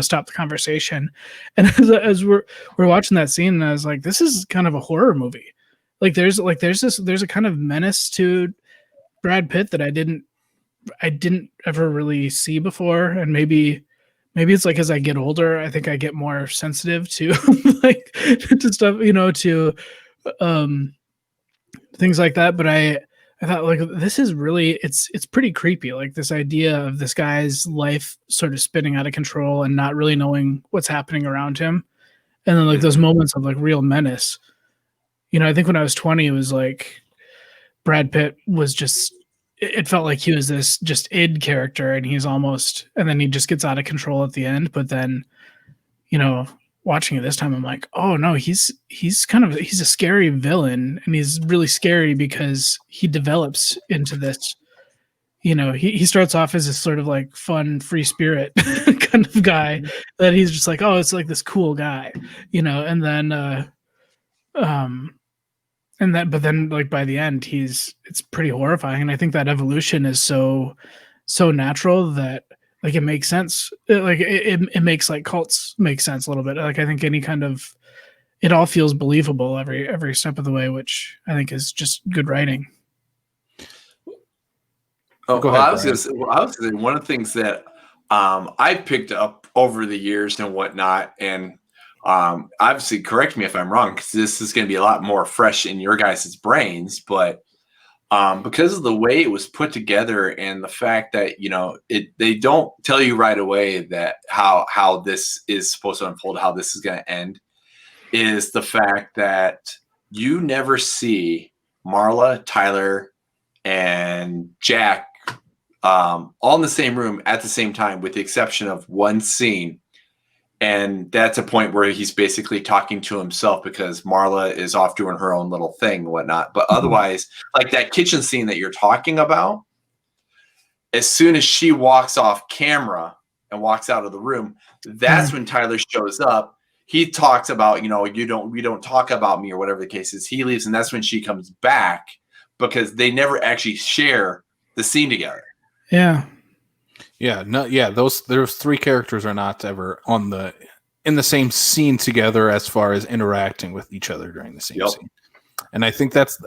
stop the conversation. And as we're watching that scene, and I was like, this is kind of a horror movie. Like there's a kind of menace to Brad Pitt that I didn't ever really see before. And maybe it's like, as I get older, I think I get more sensitive to like to stuff, to things like that. But I thought, like, this is really, it's pretty creepy. Like this idea of this guy's life sort of spinning out of control and not really knowing what's happening around him. And then like those moments of like real menace. I think when I was 20, it was like Brad Pitt was just, it felt like he was this just id character, and and then he just gets out of control at the end. But then, watching it this time, I'm like, oh no, he's a scary villain, and he's really scary because he develops into this, he starts off as this sort of like fun, free spirit kind of guy that he's just like, oh, it's like this cool guy, and then, but then like by the end, it's pretty horrifying. And I think that evolution is so natural that like it makes sense. It makes like cults make sense a little bit. Like I think it all feels believable every step of the way, which I think is just good writing. Oh, go ahead, I was going to say one of the things that I picked up over the years and whatnot, and obviously correct me if I'm wrong, because this is going to be a lot more fresh in your guys' brains, but because of the way it was put together and the fact that they don't tell you right away that how this is supposed to unfold, how this is going to end, is the fact that you never see Marla, Tyler, and Jack all in the same room at the same time, with the exception of one scene. And that's a point where he's basically talking to himself because Marla is off doing her own little thing and whatnot. But otherwise, like that kitchen scene that you're talking about, as soon as she walks off camera and walks out of the room, that's when Tyler shows up. He talks about, we don't talk about me, or whatever the case is. He leaves, and that's when she comes back, because they never actually share the scene together. Yeah. Yeah, those three characters are not ever in the same scene together as far as interacting with each other during the same scene. And I think that's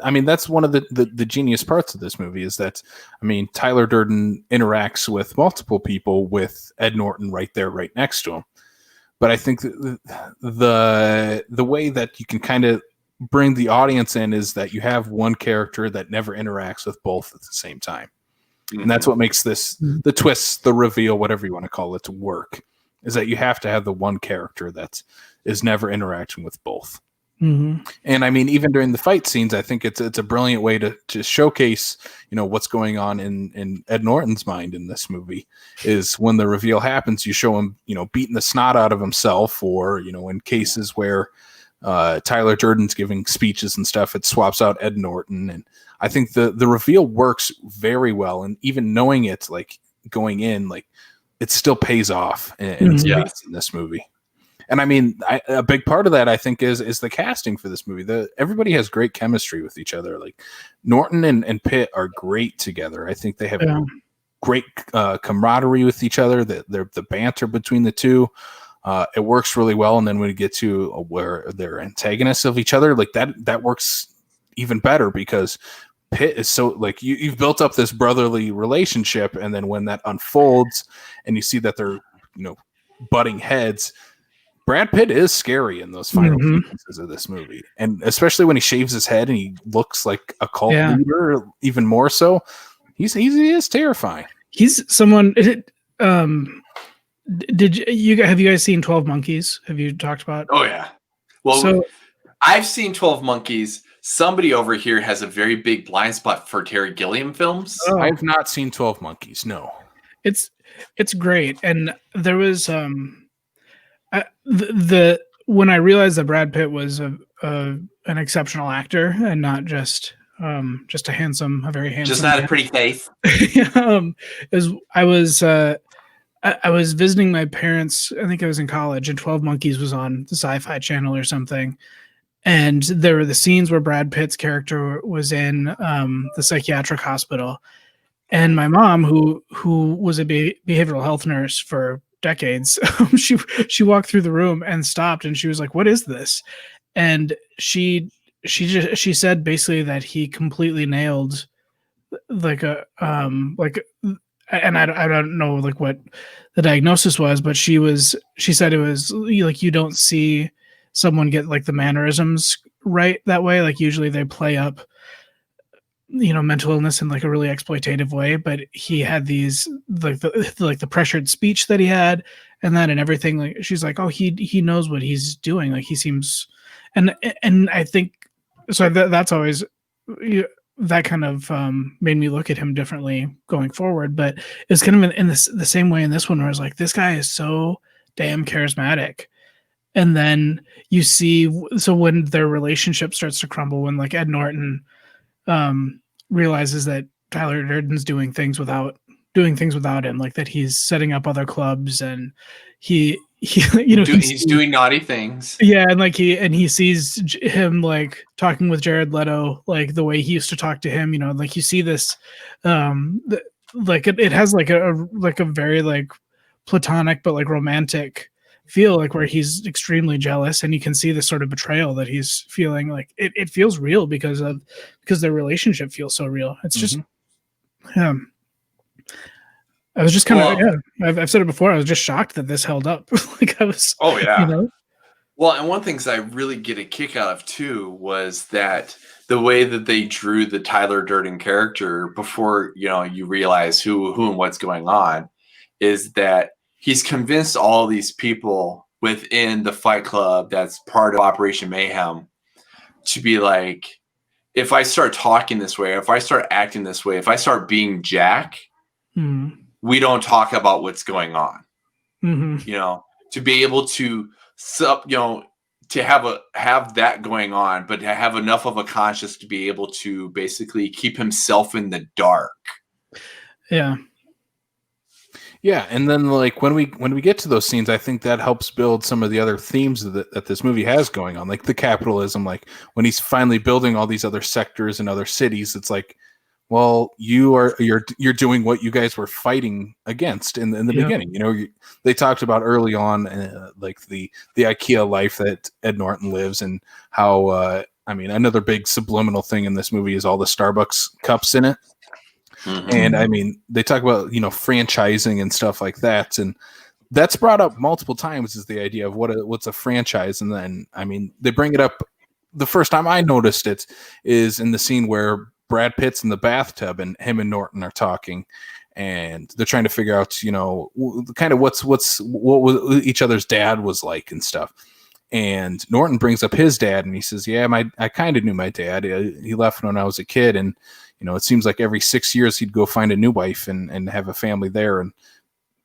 one of the genius parts of this movie, is that, Tyler Durden interacts with multiple people with Ed Norton right next to him. But I think the way that you can kind of bring the audience in is that you have one character that never interacts with both at the same time. And that's what makes this, the twist, the reveal, whatever you want to call it, to work, is that you have to have the one character that is never interacting with both. And I mean, even during the fight scenes, I think it's a brilliant way to showcase, what's going on in Ed Norton's mind in this movie. Is when the reveal happens, you show him, beating the snot out of himself, or in cases where Tyler Durden's giving speeches and stuff, it swaps out Ed Norton. And I think the reveal works very well, and even knowing it, like going in, like it still pays off in this movie. And I mean, a big part of that, I think, is the casting for this movie. Everybody has great chemistry with each other. Like Norton and Pitt are great together. I think they have great camaraderie with each other. The banter between the two, it works really well. And then when we get to where they're antagonists of each other, like that works even better, because Pitt is so, like, you've built up this brotherly relationship, and then when that unfolds and you see that they're butting heads, Brad Pitt is scary in those final sequences of this movie. And especially when he shaves his head and he looks like a cult leader, even more so. He is terrifying. He's someone. Have you guys seen 12 Monkeys? Have you talked about? Oh yeah. Well, I've seen 12 Monkeys. Somebody over here has a very big blind spot for Terry Gilliam films. Oh. I've not seen 12 Monkeys. No. It's great. And there was when I realized that Brad Pitt was an exceptional actor and not just a very handsome, just not a pretty face. I was visiting my parents. I think I was in college, and 12 Monkeys was on the Sci-Fi Channel or something. And there were the scenes where Brad Pitt's character was in the psychiatric hospital, and my mom, who was a behavioral health nurse for decades, she walked through the room and stopped, and she was like, "What is this?" And she said basically that he completely nailed and I don't know like what the diagnosis was, but she said it was like, you don't see someone get like the mannerisms right that way. Like usually they play up mental illness in like a really exploitative way, but he had these like the pressured speech that he had, and everything. Like she's like, oh, he knows what he's doing. Like he seems, and I think so. That's always that kind of made me look at him differently going forward. But it's kind of in the same way in this one, where I was like, this guy is so damn charismatic. And then you see, so when their relationship starts to crumble, when like Ed Norton realizes that Tyler Durden's doing things without him, like that he's setting up other clubs, and he's doing naughty things. Yeah, and like he sees him like talking with Jared Leto, like the way he used to talk to him. Like you see this, like it has like a very like platonic but like romantic feel, like where he's extremely jealous, and you can see this sort of betrayal that he's feeling. Like it feels real because their relationship feels so real. It's just I was just kind of I've said it before, I was just shocked that this held up. Like I was Well, and one thing I really get a kick out of too was that the way that they drew the Tyler Durden character before you realize who and what's going on, is that he's convinced all these people within the Fight Club that's part of Operation Mayhem to be like, if I start talking this way, if I start acting this way, if I start being Jack, we don't talk about what's going on. To be able to to have that going on, but to have enough of a conscience to be able to basically keep himself in the dark. Yeah, and then like when we get to those scenes, I think that helps build some of the other themes that this movie has going on, like the capitalism. Like when he's finally building all these other sectors and other cities, it's like, well, you're doing what you guys were fighting against in the beginning. They talked about early on, like the IKEA life that Ed Norton lives, and how another big subliminal thing in this movie is all the Starbucks cups in it. And I mean, they talk about, franchising and stuff like that. And that's brought up multiple times, is the idea of what's a franchise. And then, I mean, they bring it up the first time I noticed it is in the scene where Brad Pitt's in the bathtub and him and Norton are talking, and they're trying to figure out, kind of what was each other's dad was like and stuff. And Norton brings up his dad, and he says, "Yeah, I kind of knew my dad. He left when I was a kid, and it seems like every 6 years he'd go find a new wife and have a family there." And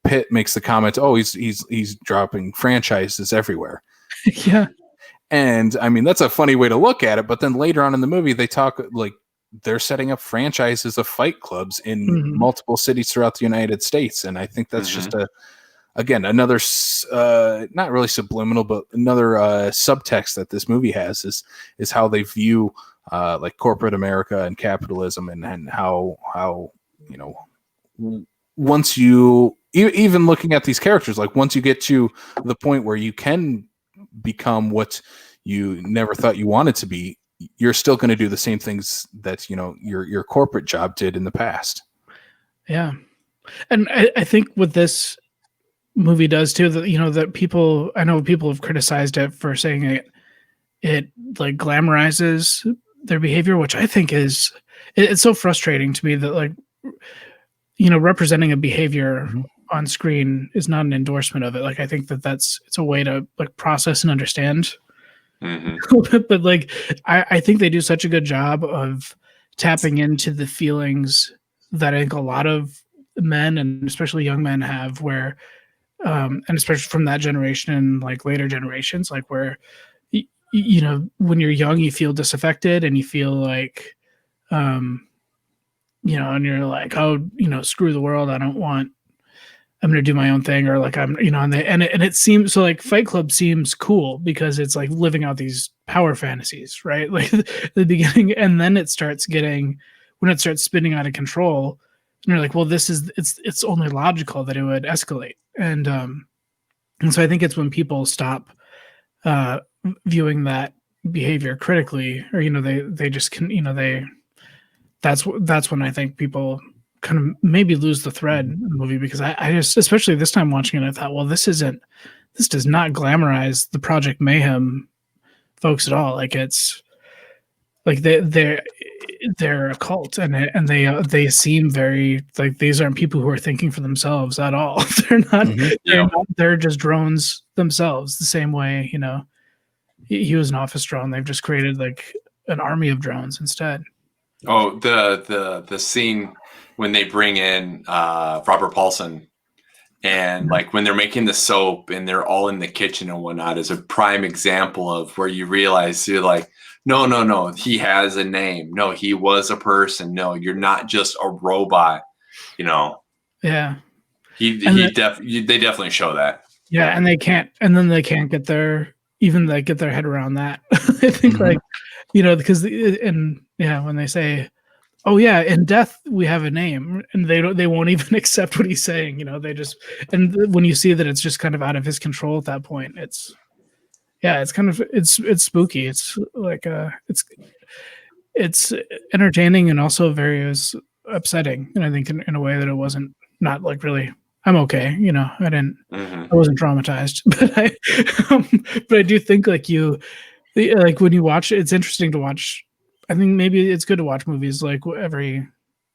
Pitt makes the comment, "Oh, he's dropping franchises everywhere." Yeah. And I mean, that's a funny way to look at it. But then later on in the movie, they talk like they're setting up franchises of fight clubs in multiple cities throughout the United States. And I think that's just another, not really subliminal, but another subtext that this movie has is how they view like corporate America and capitalism, and how once you even looking at these characters, like once you get to the point where you can become what you never thought you wanted to be, you're still going to do the same things that your corporate job did in the past. Yeah, and I think what this movie does too, that that I know people have criticized it for saying it like glamorizes their behavior, which I think it's so frustrating to me that like representing a behavior on screen is not an endorsement of it. Like I think it's a way to like process and understand. But like I think they do such a good job of tapping into the feelings that I think a lot of men, and especially young men, have, where and especially from that generation and like later generations, like where when you're young you feel disaffected and you feel like and you're like, oh, screw the world, I'm going to do my own thing, or like I'm, and it seems so like Fight Club seems cool because it's like living out these power fantasies, right? Like the beginning, and then when it starts spinning out of control, and you're like, well, it's only logical that it would escalate. And so I think it's when people stop viewing that behavior critically, or, they just can, that's when I think people kind of maybe lose the thread in the movie, because I just, especially this time watching it, I thought, well, this does not glamorize the Project Mayhem folks at all. Like it's like they're a cult, and they seem very like these aren't people who are thinking for themselves at all. They're just drones themselves, the same way, he was an office drone. They've just created like an army of drones instead. Oh, the scene when they bring in Robert Paulson, and like when they're making the soap and they're all in the kitchen and whatnot, is a prime example of where you realize you're like, no, he has a name. No, he was a person. No, you're not just a robot. Yeah. They definitely show that. Yeah, and they can't get their head around that. I think like, because when they say, oh yeah, in death we have a name, and they won't even accept what he's saying. They just, and when you see that it's just kind of out of his control at that point, it's kind of it's spooky. It's like it's entertaining and also very upsetting, and I think in a way that it wasn't, not like really. I'm okay, I wasn't traumatized, but I do think like when you watch it, it's interesting to watch. I think maybe it's good to watch movies like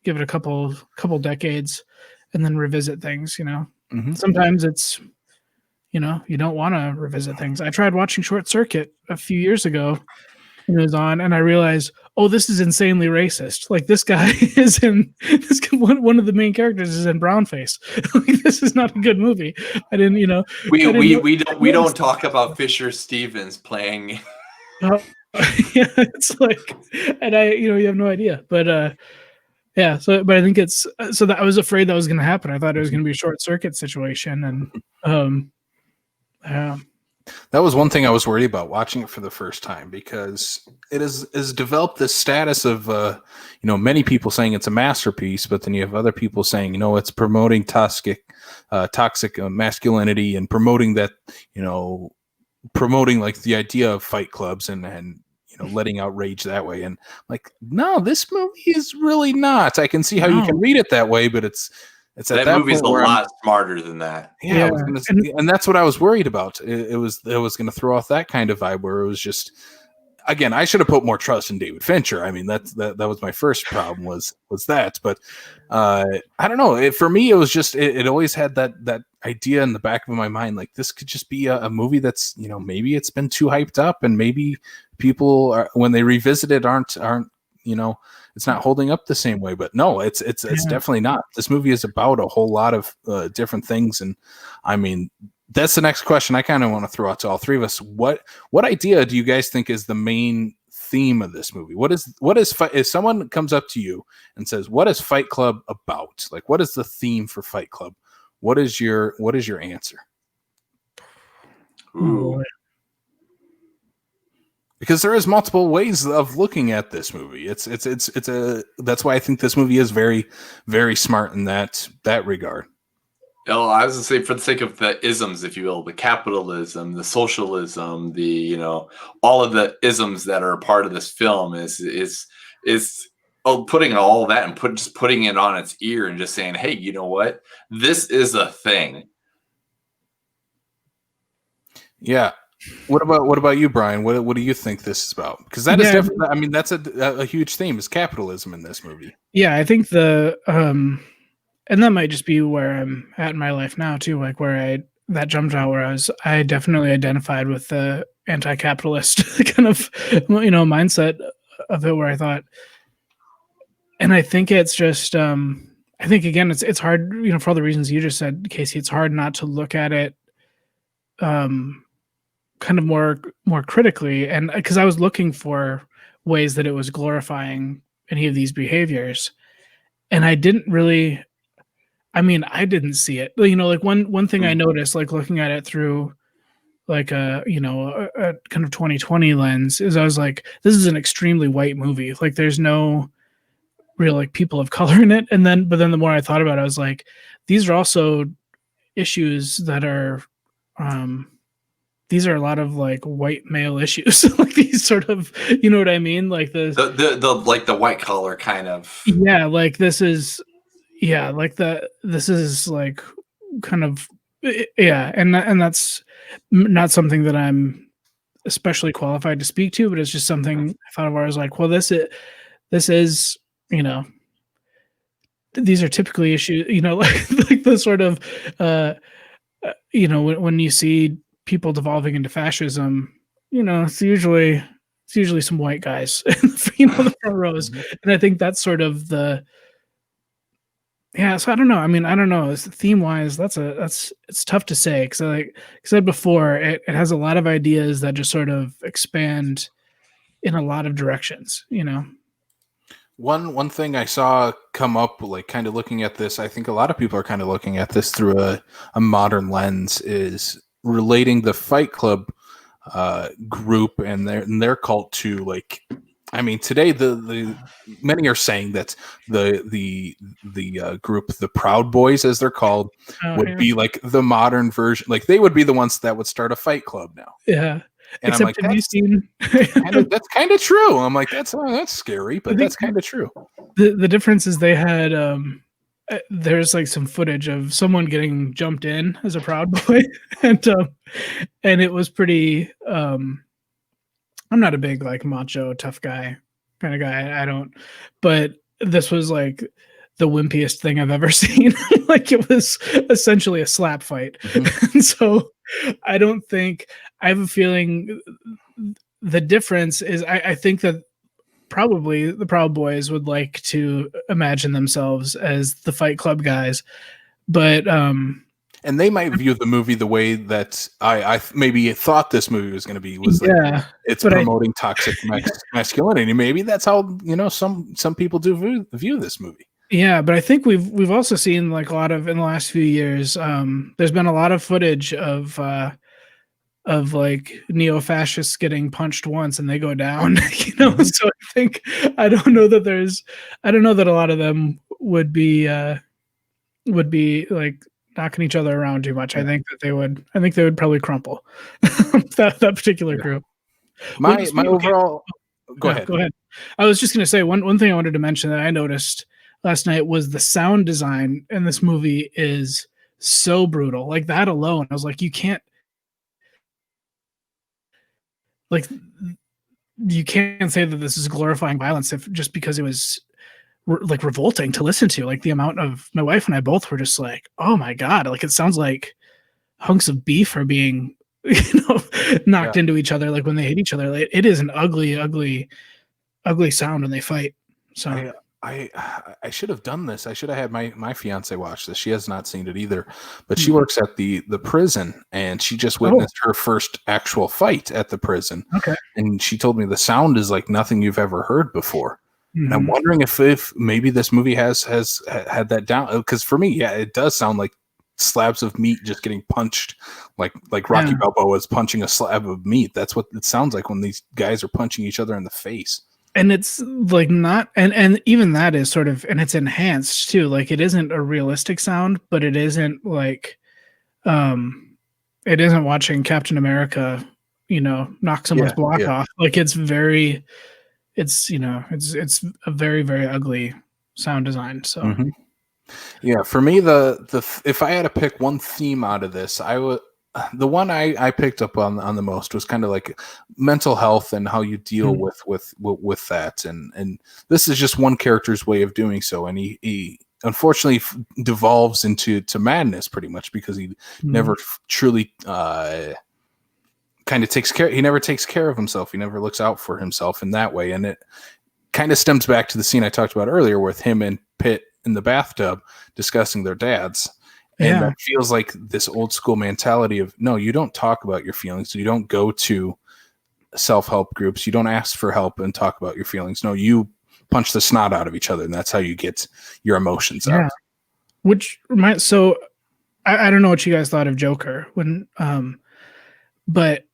give it a couple decades and then revisit things, Sometimes it's, you don't want to revisit things. I tried watching Short Circuit a few years ago when it was on, and I realized, oh, this is insanely racist. Like this guy one of the main characters is in brownface. Like, this is not a good movie. I didn't, we don't talk about Fisher Stevens playing. Yeah, it's like, and you have no idea, but yeah. So, but I think it's so that I was afraid that was going to happen. I thought it was going to be a Short Circuit situation, and that was one thing I was worried about watching it for the first time, because it has developed this status of many people saying it's a masterpiece, but then you have other people saying it's promoting toxic masculinity, and promoting that promoting like the idea of fight clubs and letting out rage that way. And like, no, this movie is really not. I can see how you can read it that way, but it's at that movie's a lot smarter than that. Yeah, and that's what I was worried about. It was going to throw off that kind of vibe where it was just, again, I should have put more trust in David Fincher. I mean, that was my first problem was that. But I don't know. For me, it was just it always had that idea in the back of my mind, like this could just be a movie that's, you know, maybe it's been too hyped up, and maybe people are, when they revisit it aren't you know, it's not holding up the same way. But no, it's definitely not. This movie is about a whole lot of different things, and I mean, that's the next question I kind of want to throw out to all three of us. What idea do you guys think is the main theme of this movie? What is if someone comes up to you and says, "What is Fight Club about?" Like, what is the theme for Fight Club? What is your answer? Ooh. Because there is multiple ways of looking at this movie. It's that's why I think this movie is very, very smart in that regard. Oh, I was going to say, for the sake of the isms, if you will, the capitalism, the socialism, the, you know, all of the isms that are a part of this film is putting all of that and just putting it on its ear and just saying, hey, you know what? This is a thing. Yeah. What about you, Brian? What do you think this is about? Because that is definitely, I mean, that's a huge theme, is capitalism in this movie. Yeah, I think and that might just be where I'm at in my life now too, like where that jumped out, where I definitely identified with the anti-capitalist kind of, you know, mindset of it, where I thought, and I think it's just, I think again, it's hard, you know, for all the reasons you just said, Casey, it's hard not to look at it, kind of more critically, and because I was looking for ways that it was glorifying any of these behaviors, and I didn't really. I mean, I didn't see it. You know, like one thing I noticed, like looking at it through like a kind of 2020 lens, is I was like, this is an extremely white movie. Like there's no real like people of color in it. But then the more I thought about it, I was like, these are also issues that are these are a lot of like white male issues. Like these sort of, you know what I mean? Like the like the white collar kind of. Yeah, like this is. Yeah, like this is like kind of, yeah, and that's not something that I'm especially qualified to speak to, but it's just something I thought of where I was like, well, this is, you know, these are typically issues, you know, like the sort of, you know, when you see people devolving into fascism, you know, it's usually some white guys, you know, the front rows, and I think that's sort of the. Yeah, so I don't know. I mean, I don't know. Theme wise, it's tough to say, because like I said before, it has a lot of ideas that just sort of expand in a lot of directions, you know. One thing I saw come up, like kind of looking at this, I think a lot of people are kind of looking at this through a modern lens, is relating the Fight Club group and their cult to, like, I mean, today the many are saying that the group, the Proud Boys as they're called, would be like the modern version. Like they would be the ones that would start a fight club now. Yeah. And except I'm like, have you seen? that's kind of true. I'm like, that's scary, but that's kind of true. The difference is they had there's like some footage of someone getting jumped in as a Proud Boy, and it was pretty. I'm not a big like macho tough guy kind of guy. I don't, but this was like the wimpiest thing I've ever seen. Like it was essentially a slap fight. Mm-hmm. And so I have a feeling the difference is I think that probably the Proud Boys would like to imagine themselves as the Fight Club guys, but and they might view the movie the way that I maybe thought this movie was going to be, was like, it's promoting toxic masculinity. Maybe that's how, you know, some people do view this movie. Yeah, but I think we've also seen like a lot of, in the last few years, there's been a lot of footage of like neo-fascists getting punched once and they go down, you know. Mm-hmm. So I don't know that a lot of them would be like knocking each other around too much. Yeah. I think they would probably crumple that particular group. My overall. Go ahead. Go ahead. I was just going to say one thing I wanted to mention that I noticed last night was the sound design in this movie is so brutal. Like that alone, I was like, you can't. Like you can't say that this is glorifying violence just because it was like revolting to listen to. Like the amount of my wife and I both were just like, oh my God, like it sounds like hunks of beef are being, knocked into each other. Like when they hit each other, like, it is an ugly, ugly, ugly sound when they fight. So I should have done this. I should have had my fiance watch this. She has not seen it either, but she works at the prison, and she just witnessed her first actual fight at the prison. Okay. And she told me the sound is like nothing you've ever heard before. And I'm wondering if maybe this movie has had that down, because for me, it does sound like slabs of meat just getting punched, like Rocky Balboa is punching a slab of meat. That's what it sounds like when these guys are punching each other in the face. And it's like not, and even that is sort of, and it's enhanced too. Like it isn't a realistic sound, but it isn't like, it isn't watching Captain America, knock someone's block off. Like it's very, it's it's a very, very ugly sound design. So yeah, for me, the if I had to pick one theme out of this, I would. The one I picked up on the most was kind of like mental health and how you deal with that, and this is just one character's way of doing so, and he unfortunately devolves into madness pretty much because he never truly kind of takes care. He never takes care of himself. He never looks out for himself in that way, and it kind of stems back to the scene I talked about earlier with him and Pitt in the bathtub discussing their dads. And that feels like this old school mentality of, no, you don't talk about your feelings. You don't go to self-help groups. You don't ask for help and talk about your feelings. No, you punch the snot out of each other, and that's how you get your emotions out. Which reminds, so I don't know what you guys thought of Joker when, but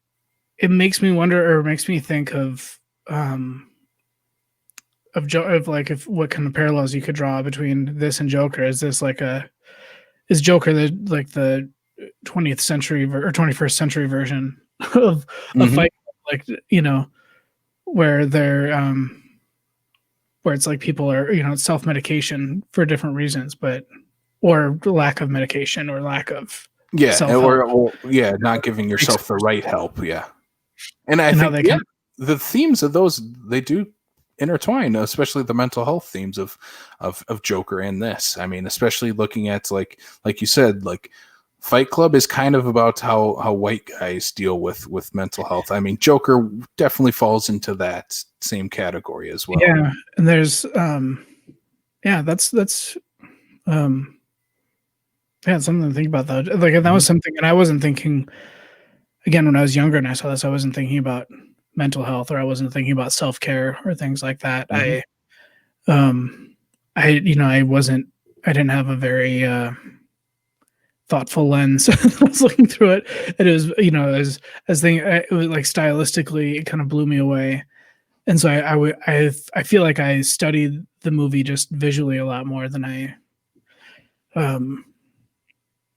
it makes me wonder, or makes me think of what kind of parallels you could draw between this and Joker. Is this like is Joker the 20th century or 21st century version of a fight, like where they're where it's like people are self-medication for different reasons, or lack of medication or lack of or not giving yourself the right help, and I think the themes of those, they do intertwine, especially the mental health themes of Joker and this. I mean, especially looking at like you said, like Fight Club is kind of about how white guys deal with mental health. I mean, Joker definitely falls into that same category as well. Yeah, and there's that's something to think about though. Like that was something, and I wasn't thinking, again, when I was younger and I saw this, I wasn't thinking about mental health, or I wasn't thinking about self-care or things like that. I didn't have a very thoughtful lens. I was looking through it, and it was, it was like stylistically, it kind of blew me away. And so I feel like I studied the movie just visually a lot more than I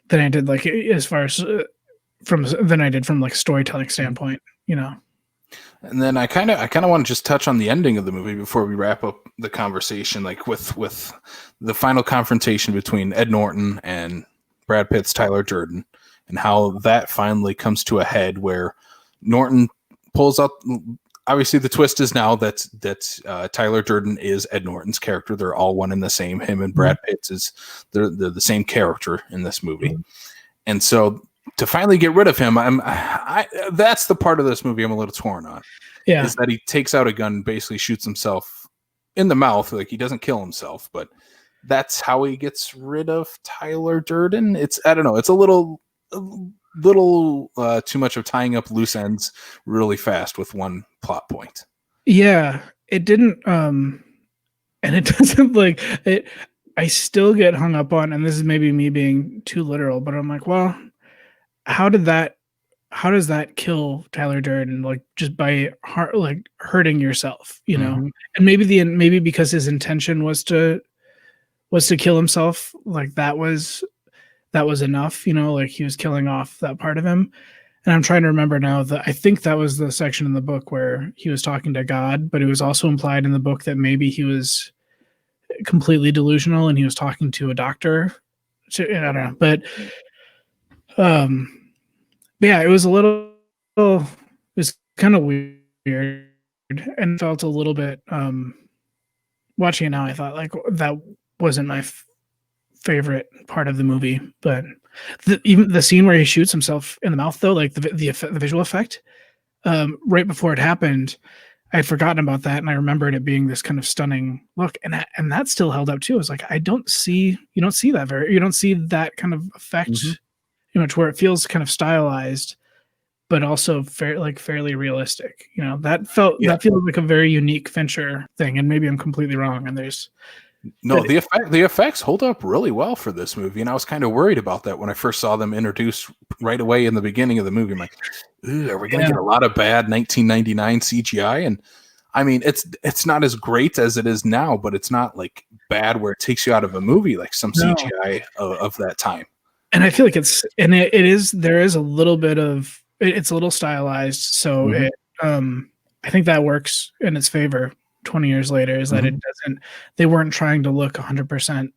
did like as far as than I did from like a storytelling standpoint, And then I kind of want to just touch on the ending of the movie before we wrap up the conversation, like with the final confrontation between Ed Norton and Brad Pitt's Tyler Durden, and how that finally comes to a head where Norton pulls out. Obviously, the twist is now that Tyler Durden is Ed Norton's character. They're all one and the same. Him and Brad Pitt's they're the same character in this movie, and so to finally get rid of him, that's the part of this movie I'm a little torn on. Yeah, is that he takes out a gun and basically shoots himself in the mouth. Like, he doesn't kill himself, but that's how he gets rid of Tyler Durden. I don't know. It's a little too much of tying up loose ends really fast with one plot point. Yeah, it didn't. And it doesn't like it. I still get hung up on, and this is maybe me being too literal, but I'm like, well, how does that kill Tyler Durden? Like, just by hurting yourself, And maybe because his intention was to kill himself, like that was enough, like he was killing off that part of him. And I'm trying to remember now that I think that was the section in the book where he was talking to God, but it was also implied in the book that maybe he was completely delusional and he was talking to a doctor. I don't know, but yeah, it was kind of weird. and felt a little bit watching it now. I thought like that wasn't my favorite part of the movie, but even the scene where he shoots himself in the mouth, though, like the visual effect, right before it happened, I had forgotten about that, and I remembered it being this kind of stunning look, and that still held up too. It's like you don't see that kind of effect, to where it feels kind of stylized, but also fairly realistic. That feels like a very unique Fincher thing, and maybe I'm completely wrong. And the effects hold up really well for this movie, and I was kind of worried about that when I first saw them introduced right away in the beginning of the movie. I'm like, are we going to get a lot of bad 1999 CGI? And I mean, it's not as great as it is now, but it's not like bad where it takes you out of a movie like some CGI of that time. And I feel like there is a little bit of. It's a little stylized, so I think that works in its favor 20 years later, is that they weren't trying to look 100%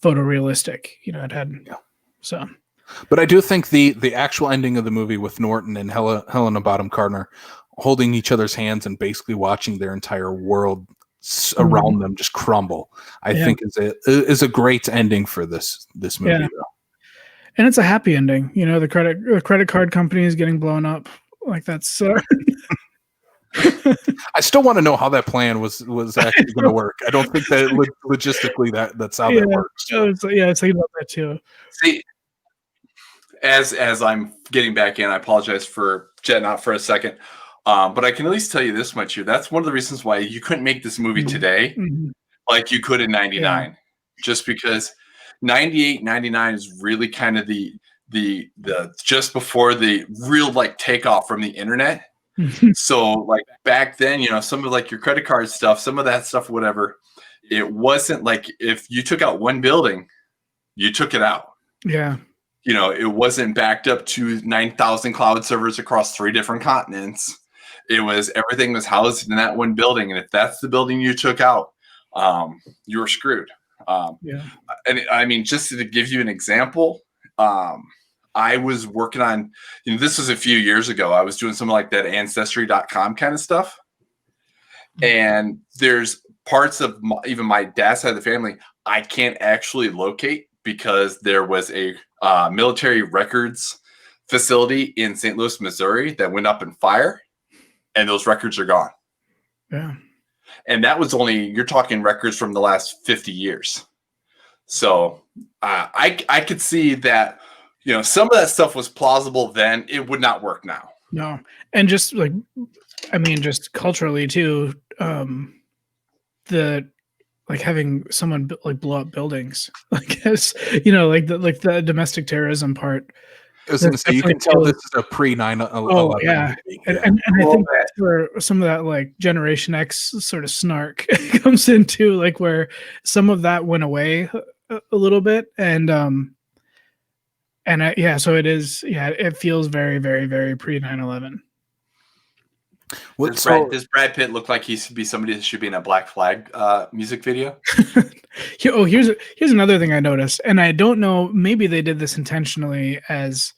photorealistic. It had, so. But I do think the actual ending of the movie with Norton and Helena Bonham Carter holding each other's hands and basically watching their entire world around them just crumble, I think is a great ending for this movie, though. And it's a happy ending. The credit card company is getting blown up. Like that's. I still want to know how that plan was actually going to work. I don't think that logistically that's how that works. It's thinking about that too. See, as I'm getting back in, I apologize for jetting out for a second, but I can at least tell you this much here. That's one of the reasons why you couldn't make this movie today, like you could in '99, just because 98, 99 is really kind of the just before the real like takeoff from the internet. So like back then, some of like your credit card stuff, some of that stuff, whatever, it wasn't like if you took out one building, you took it out. Yeah. It wasn't backed up to 9,000 cloud servers across 3 different continents. Everything was housed in that one building. And if that's the building you took out, you were screwed. And I mean, just to give you an example, I was working on, this was a few years ago. I was doing something like that Ancestry.com kind of stuff. And there's parts of even my dad's side of the family I can't actually locate because there was a military records facility in St. Louis, Missouri that went up in fire, and those records are gone. Yeah. And that was you're talking records from the last 50 years. So I could see that, some of that stuff was plausible then. It would not work now. No. And just just culturally too, having someone blow up buildings, the domestic terrorism part. I was going to say, you can tell this is a pre 9/11. Oh yeah, and I think that's where some of that Generation X sort of snark comes into, where some of that went away a little bit, so it is. Yeah, it feels very, very, very pre 9/11. Does Brad Pitt look like he should be somebody that should be in a Black Flag music video? Here's another thing I noticed, and I don't know, maybe they did this intentionally, as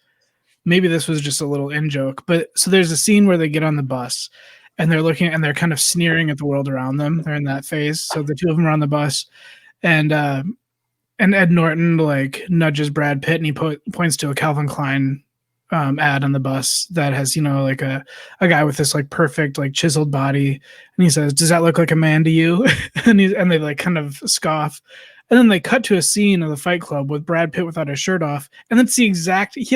maybe this was just a little in joke, but so there's a scene where they get on the bus and they're looking and they're kind of sneering at the world around them. They're in that phase. So the two of them are on the bus, and Ed Norton nudges Brad Pitt, and he points to a Calvin Klein ad on the bus that has a guy with this perfect chiseled body, and he says, "Does that look like a man to you?" and they kind of scoff, and then they cut to a scene of the Fight Club with Brad Pitt without his shirt off, and that's he has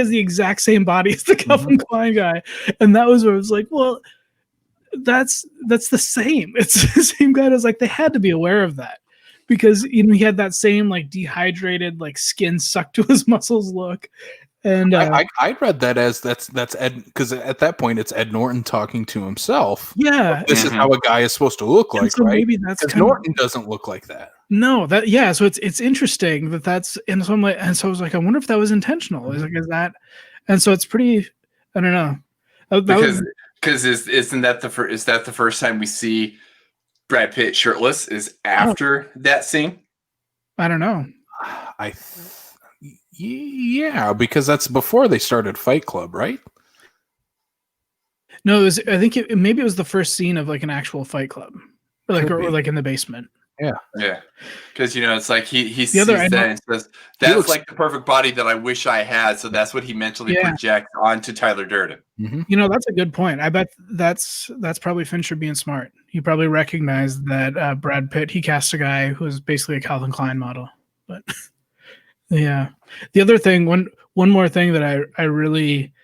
the exact same body as the Calvin Klein guy, and that was where it was like, well, that's the same. It's the same guy. It's they had to be aware of that, because he had that same dehydrated skin sucked to his muscles look. And I read that as that's Ed, because at that point it's Ed Norton talking to himself. Yeah, this is how a guy is supposed to look like, so right? Maybe that's Norton doesn't look like that. No, so it's interesting that's, and so I was like, I wonder if that was intentional. Is that, and so it's pretty. I don't know. Because isn't that the first time we see Brad Pitt shirtless? Is after that scene? I don't know. Yeah, because that's before they started Fight Club, right? No, I think maybe it was the first scene of like an actual fight club, or like in the basement. Yeah, because it's like he sees that and says, "That's like the perfect body that I wish I had." So that's what he mentally projects onto Tyler Durden. Mm-hmm. That's a good point. I bet that's probably Fincher being smart. He probably recognized that Brad Pitt. He cast a guy who was basically a Calvin Klein model. But yeah, the other thing, one more thing that I really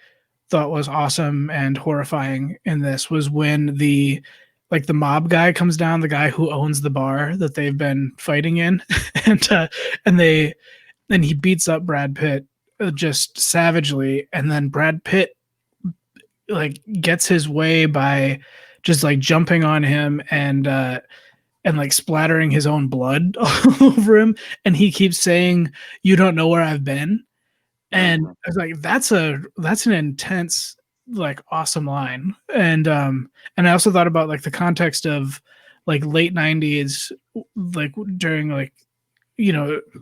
thought was awesome and horrifying in this was when the mob guy comes down, the guy who owns the bar that they've been fighting in, and he beats up Brad Pitt just savagely, and then Brad Pitt like gets his way by just like jumping on him and like splattering his own blood all over him, and he keeps saying, "You don't know where I've been," and I was like, that's an intense, like, awesome line. And I also thought about like the context of like late 90s, like during like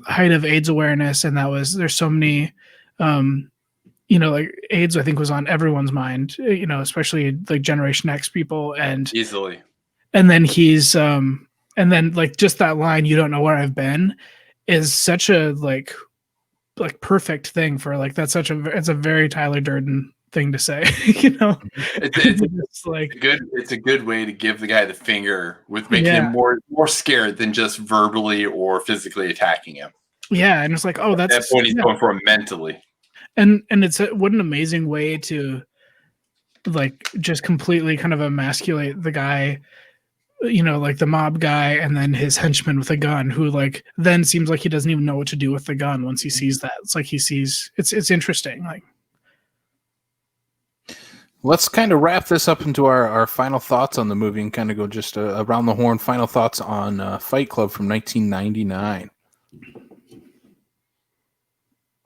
height of AIDS awareness, and there's so many like AIDS I think was on everyone's mind, especially like Generation X people, and easily. And then he's and then like just that line, "You don't know where I've been," is such a like perfect thing for like it's a very Tyler Durden thing to say. It's a good way to give the guy the finger with making him more scared than just verbally or physically attacking him. Yeah, and it's like, oh, that's at that point he's going for him mentally. And it's what an amazing way to like just completely kind of emasculate the guy, like the mob guy, and then his henchman with a gun, who like then seems like he doesn't even know what to do with the gun once he sees that. It's like it's interesting. Like, let's kind of wrap this up into our final thoughts on the movie and kind of go just around the horn. Final thoughts on Fight Club from 1999.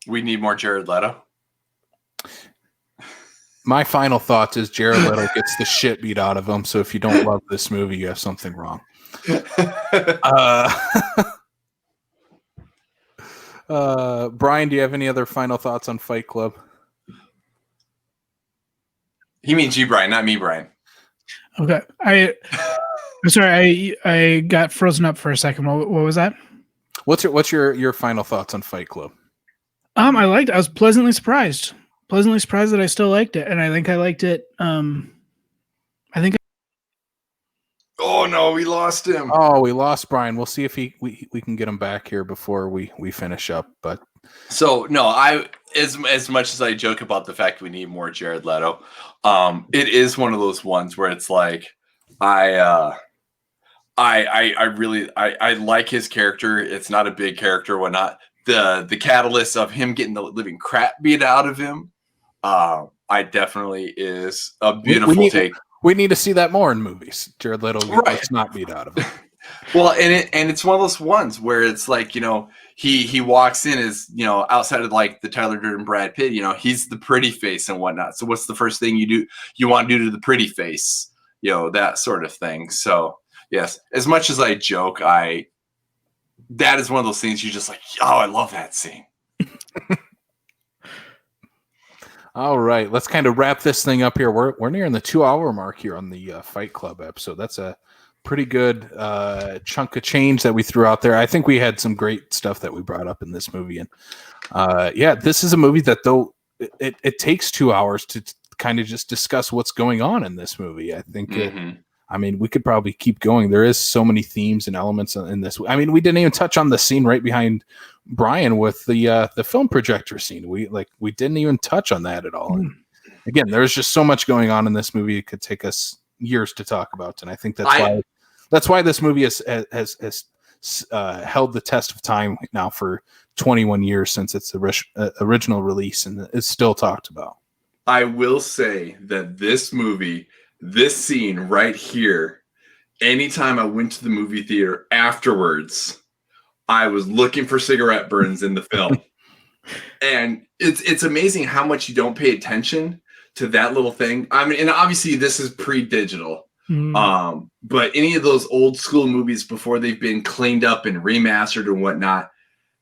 We need more Jared Leto. My final thought is Jared Leto gets the shit beat out of him. So if you don't love this movie, you have something wrong. Brian, do you have any other final thoughts on Fight Club? He means you, Brian, not me, Brian. Okay. I'm sorry. I got frozen up for a second. What was that? What's your final thoughts on Fight Club? I was pleasantly surprised. Pleasantly surprised that I still liked it, and I think I liked it. Oh no, we lost him. Oh, we lost Brian. We'll see if we can get him back here before we finish up. But so no, as much as I joke about the fact we need more Jared Leto, it is one of those ones where it's like I really like his character. It's not a big character, whatnot. The catalyst of him getting the living crap beat out of him, I definitely is a beautiful take. We need to see that more in movies. Jared Leto gets not beat out of him. Well, and it's one of those ones where it's like, he walks in as, outside of like the Tyler Durden, Brad Pitt, he's the pretty face and whatnot. So what's the first thing you want to do to the pretty face, that sort of thing. So yes, as much as I joke, that is one of those things you just like, oh, I love that scene. All right, let's kind of wrap this thing up here. We're nearing the 2-hour mark here on the Fight Club episode. That's a pretty good chunk of change that we threw out there. I think we had some great stuff that we brought up in this movie. And this is a movie that, though, it takes 2 hours to kind of just discuss what's going on in this movie. I think we could probably keep going. There is so many themes and elements in this. I mean, we didn't even touch on the scene right behind Brian with the film projector scene. We didn't even touch on that at all. And again, there's just so much going on in this movie. It could take us years to talk about, and I think that's why this movie has held the test of time now for 21 years since its original release, and it's still talked about. I will say that this movie, this scene right here, anytime I went to the movie theater afterwards, I was looking for cigarette burns in the film. And it's amazing how much you don't pay attention to that little thing. I mean, and obviously this is pre-digital. But any of those old school movies before they've been cleaned up and remastered and whatnot,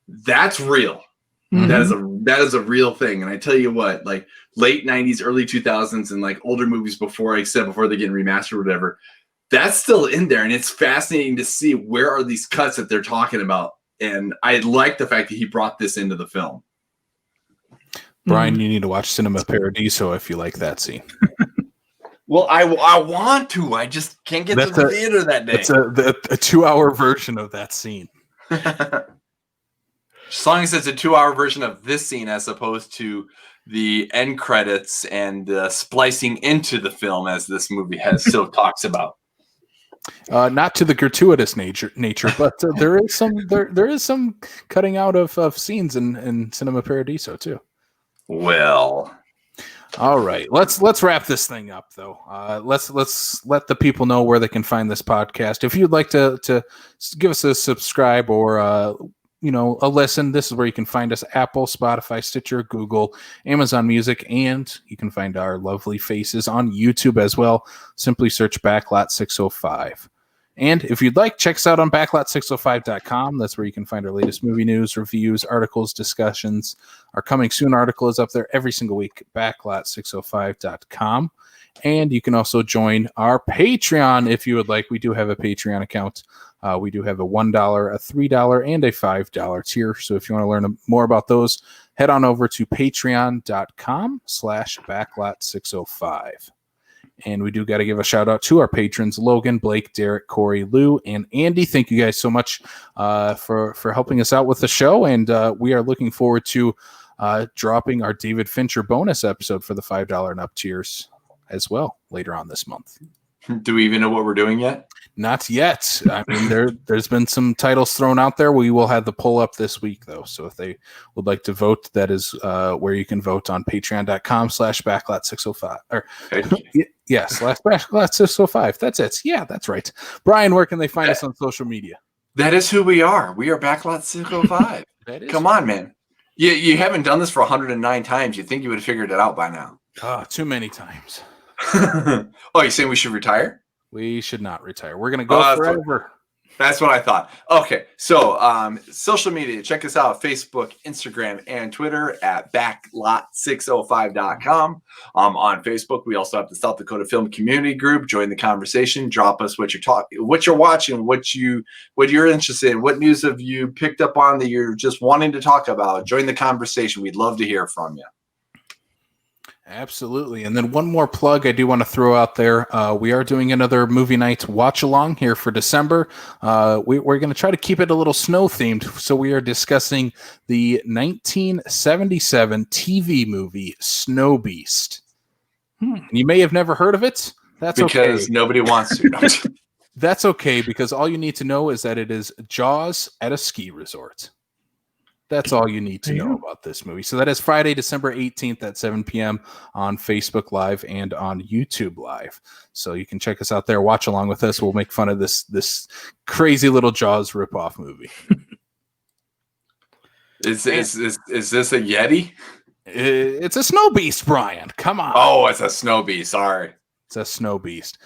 that's real. That is a That is a real thing. And I tell you what, like late 90s, early 2000s, and like older movies before they get remastered or whatever, that's still in there. And it's fascinating to see where are these cuts that they're talking about. And I like the fact that he brought this into the film. Brian, you need to watch Cinema Paradiso if you like that scene. Well, I want to. I just can't get to the theater that day. It's a 2-hour version of that scene. As long as it's a 2-hour version of this scene as opposed to the end credits and splicing into the film as this movie still talks about. Not to the gratuitous nature, but there is some cutting out of scenes in Cinema Paradiso too. Well, all right, let's wrap this thing up though. Let's let the people know where they can find this podcast. If you'd like to give us a subscribe or a listen, this is where you can find us: Apple, Spotify, Stitcher, Google, Amazon Music, and you can find our lovely faces on YouTube as well. Simply search Backlot 605. And if you'd like, check us out on backlot605.com. That's where you can find our latest movie news, reviews, articles, discussions. Our Coming Soon article is up there every single week, backlot605.com. And you can also join our Patreon if you would like. We do have a Patreon account. We do have a $1, a $3, and a $5 tier. So if you want to learn more about those, head on over to patreon.com/backlot605. And we do got to give a shout out to our patrons, Logan, Blake, Derek, Corey, Lou, and Andy. Thank you guys so much for helping us out with the show. And we are looking forward to dropping our David Fincher bonus episode for the $5 and up tiers as well later on this month. Do we even know what we're doing yet? Not yet. I mean, there's been some titles thrown out there. We will have the poll up this week, though. So if they would like to vote, that is where you can vote on patreon.com/backlot605. Or /backlot605. That's it. Yeah, that's right. Brian, where can they find us on social media? That is who we are. We are Backlot605. Come on, man. You haven't done this for 109 times. You'd think you would have figured it out by now. Too many times. Oh, you saying we should retire? We should not retire. We're going to go forever. That's what I thought. Okay, so social media. Check us out: Facebook, Instagram, and Twitter at backlot605.com. On Facebook, we also have the South Dakota Film Community Group. Join the conversation. Drop us what you're watching, what you're interested in, what news have you picked up on that you're just wanting to talk about. Join the conversation. We'd love to hear from you. Absolutely. And then one more plug I do want to throw out there. We are doing another movie night watch along here for December. We're going to try to keep it a little snow themed. So we are discussing the 1977 TV movie Snow Beast. You may have never heard of it. That's because nobody wants to. That's okay, because all you need to know is that it is Jaws at a ski resort. That's all you need to know about this movie. So that is Friday, December 18th at 7 p.m. on Facebook Live and on YouTube Live. So you can check us out there. Watch along with us. We'll make fun of this crazy little Jaws ripoff movie. Is this a Yeti? It's a snow beast, Brian. Come on. Oh, it's a snow beast. Sorry. It's a snow beast.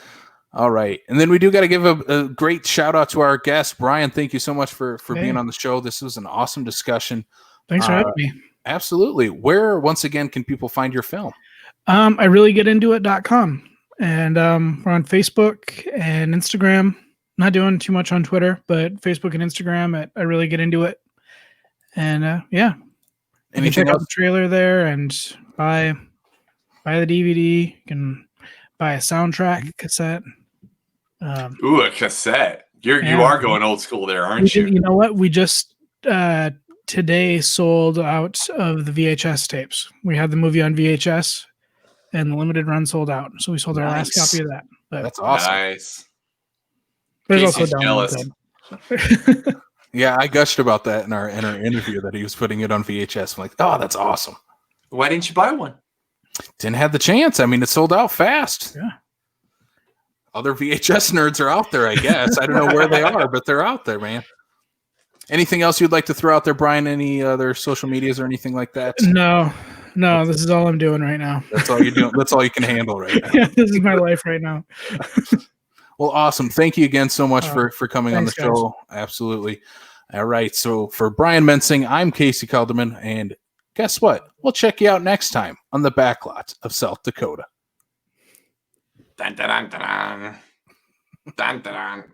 All right. And then we do got to give a great shout out to our guest, Brian. Thank you so much for being on the show. This was an awesome discussion. Thanks for having me. Absolutely. Where, once again, can people find your film? I really get into it.com. And we're on Facebook and Instagram. Not doing too much on Twitter, but Facebook and Instagram at I really get into it. And yeah. You can check out the trailer there and buy the DVD. You can buy a soundtrack cassette. Ooh, a cassette. You are going old school there, aren't you? You know what? We just today sold out of the VHS tapes. We had the movie on VHS, and the limited run sold out. So we sold our last copy of that. But that's awesome. Nice. There's also jealous. Yeah, I gushed about that in our interview that he was putting it on VHS. I'm like, oh, that's awesome. Why didn't you buy one? Didn't have the chance. I mean, it sold out fast. Yeah. Other VHS nerds are out there, I guess. I don't know where they are, but they're out there, man. Anything else you'd like to throw out there, Brian? Any other social medias or anything like that? No, this is all I'm doing right now. That's all you're doing. That's all you can handle right now. Yeah, this is my life right now. Well, awesome. Thank you again so much for coming on the show. Guys. Absolutely. All right. So for Brian Mensing, I'm Casey Calderman, and guess what? We'll check you out next time on the Backlot of South Dakota. Dun, dun, dun, dun, dun. Dun, dun, dun.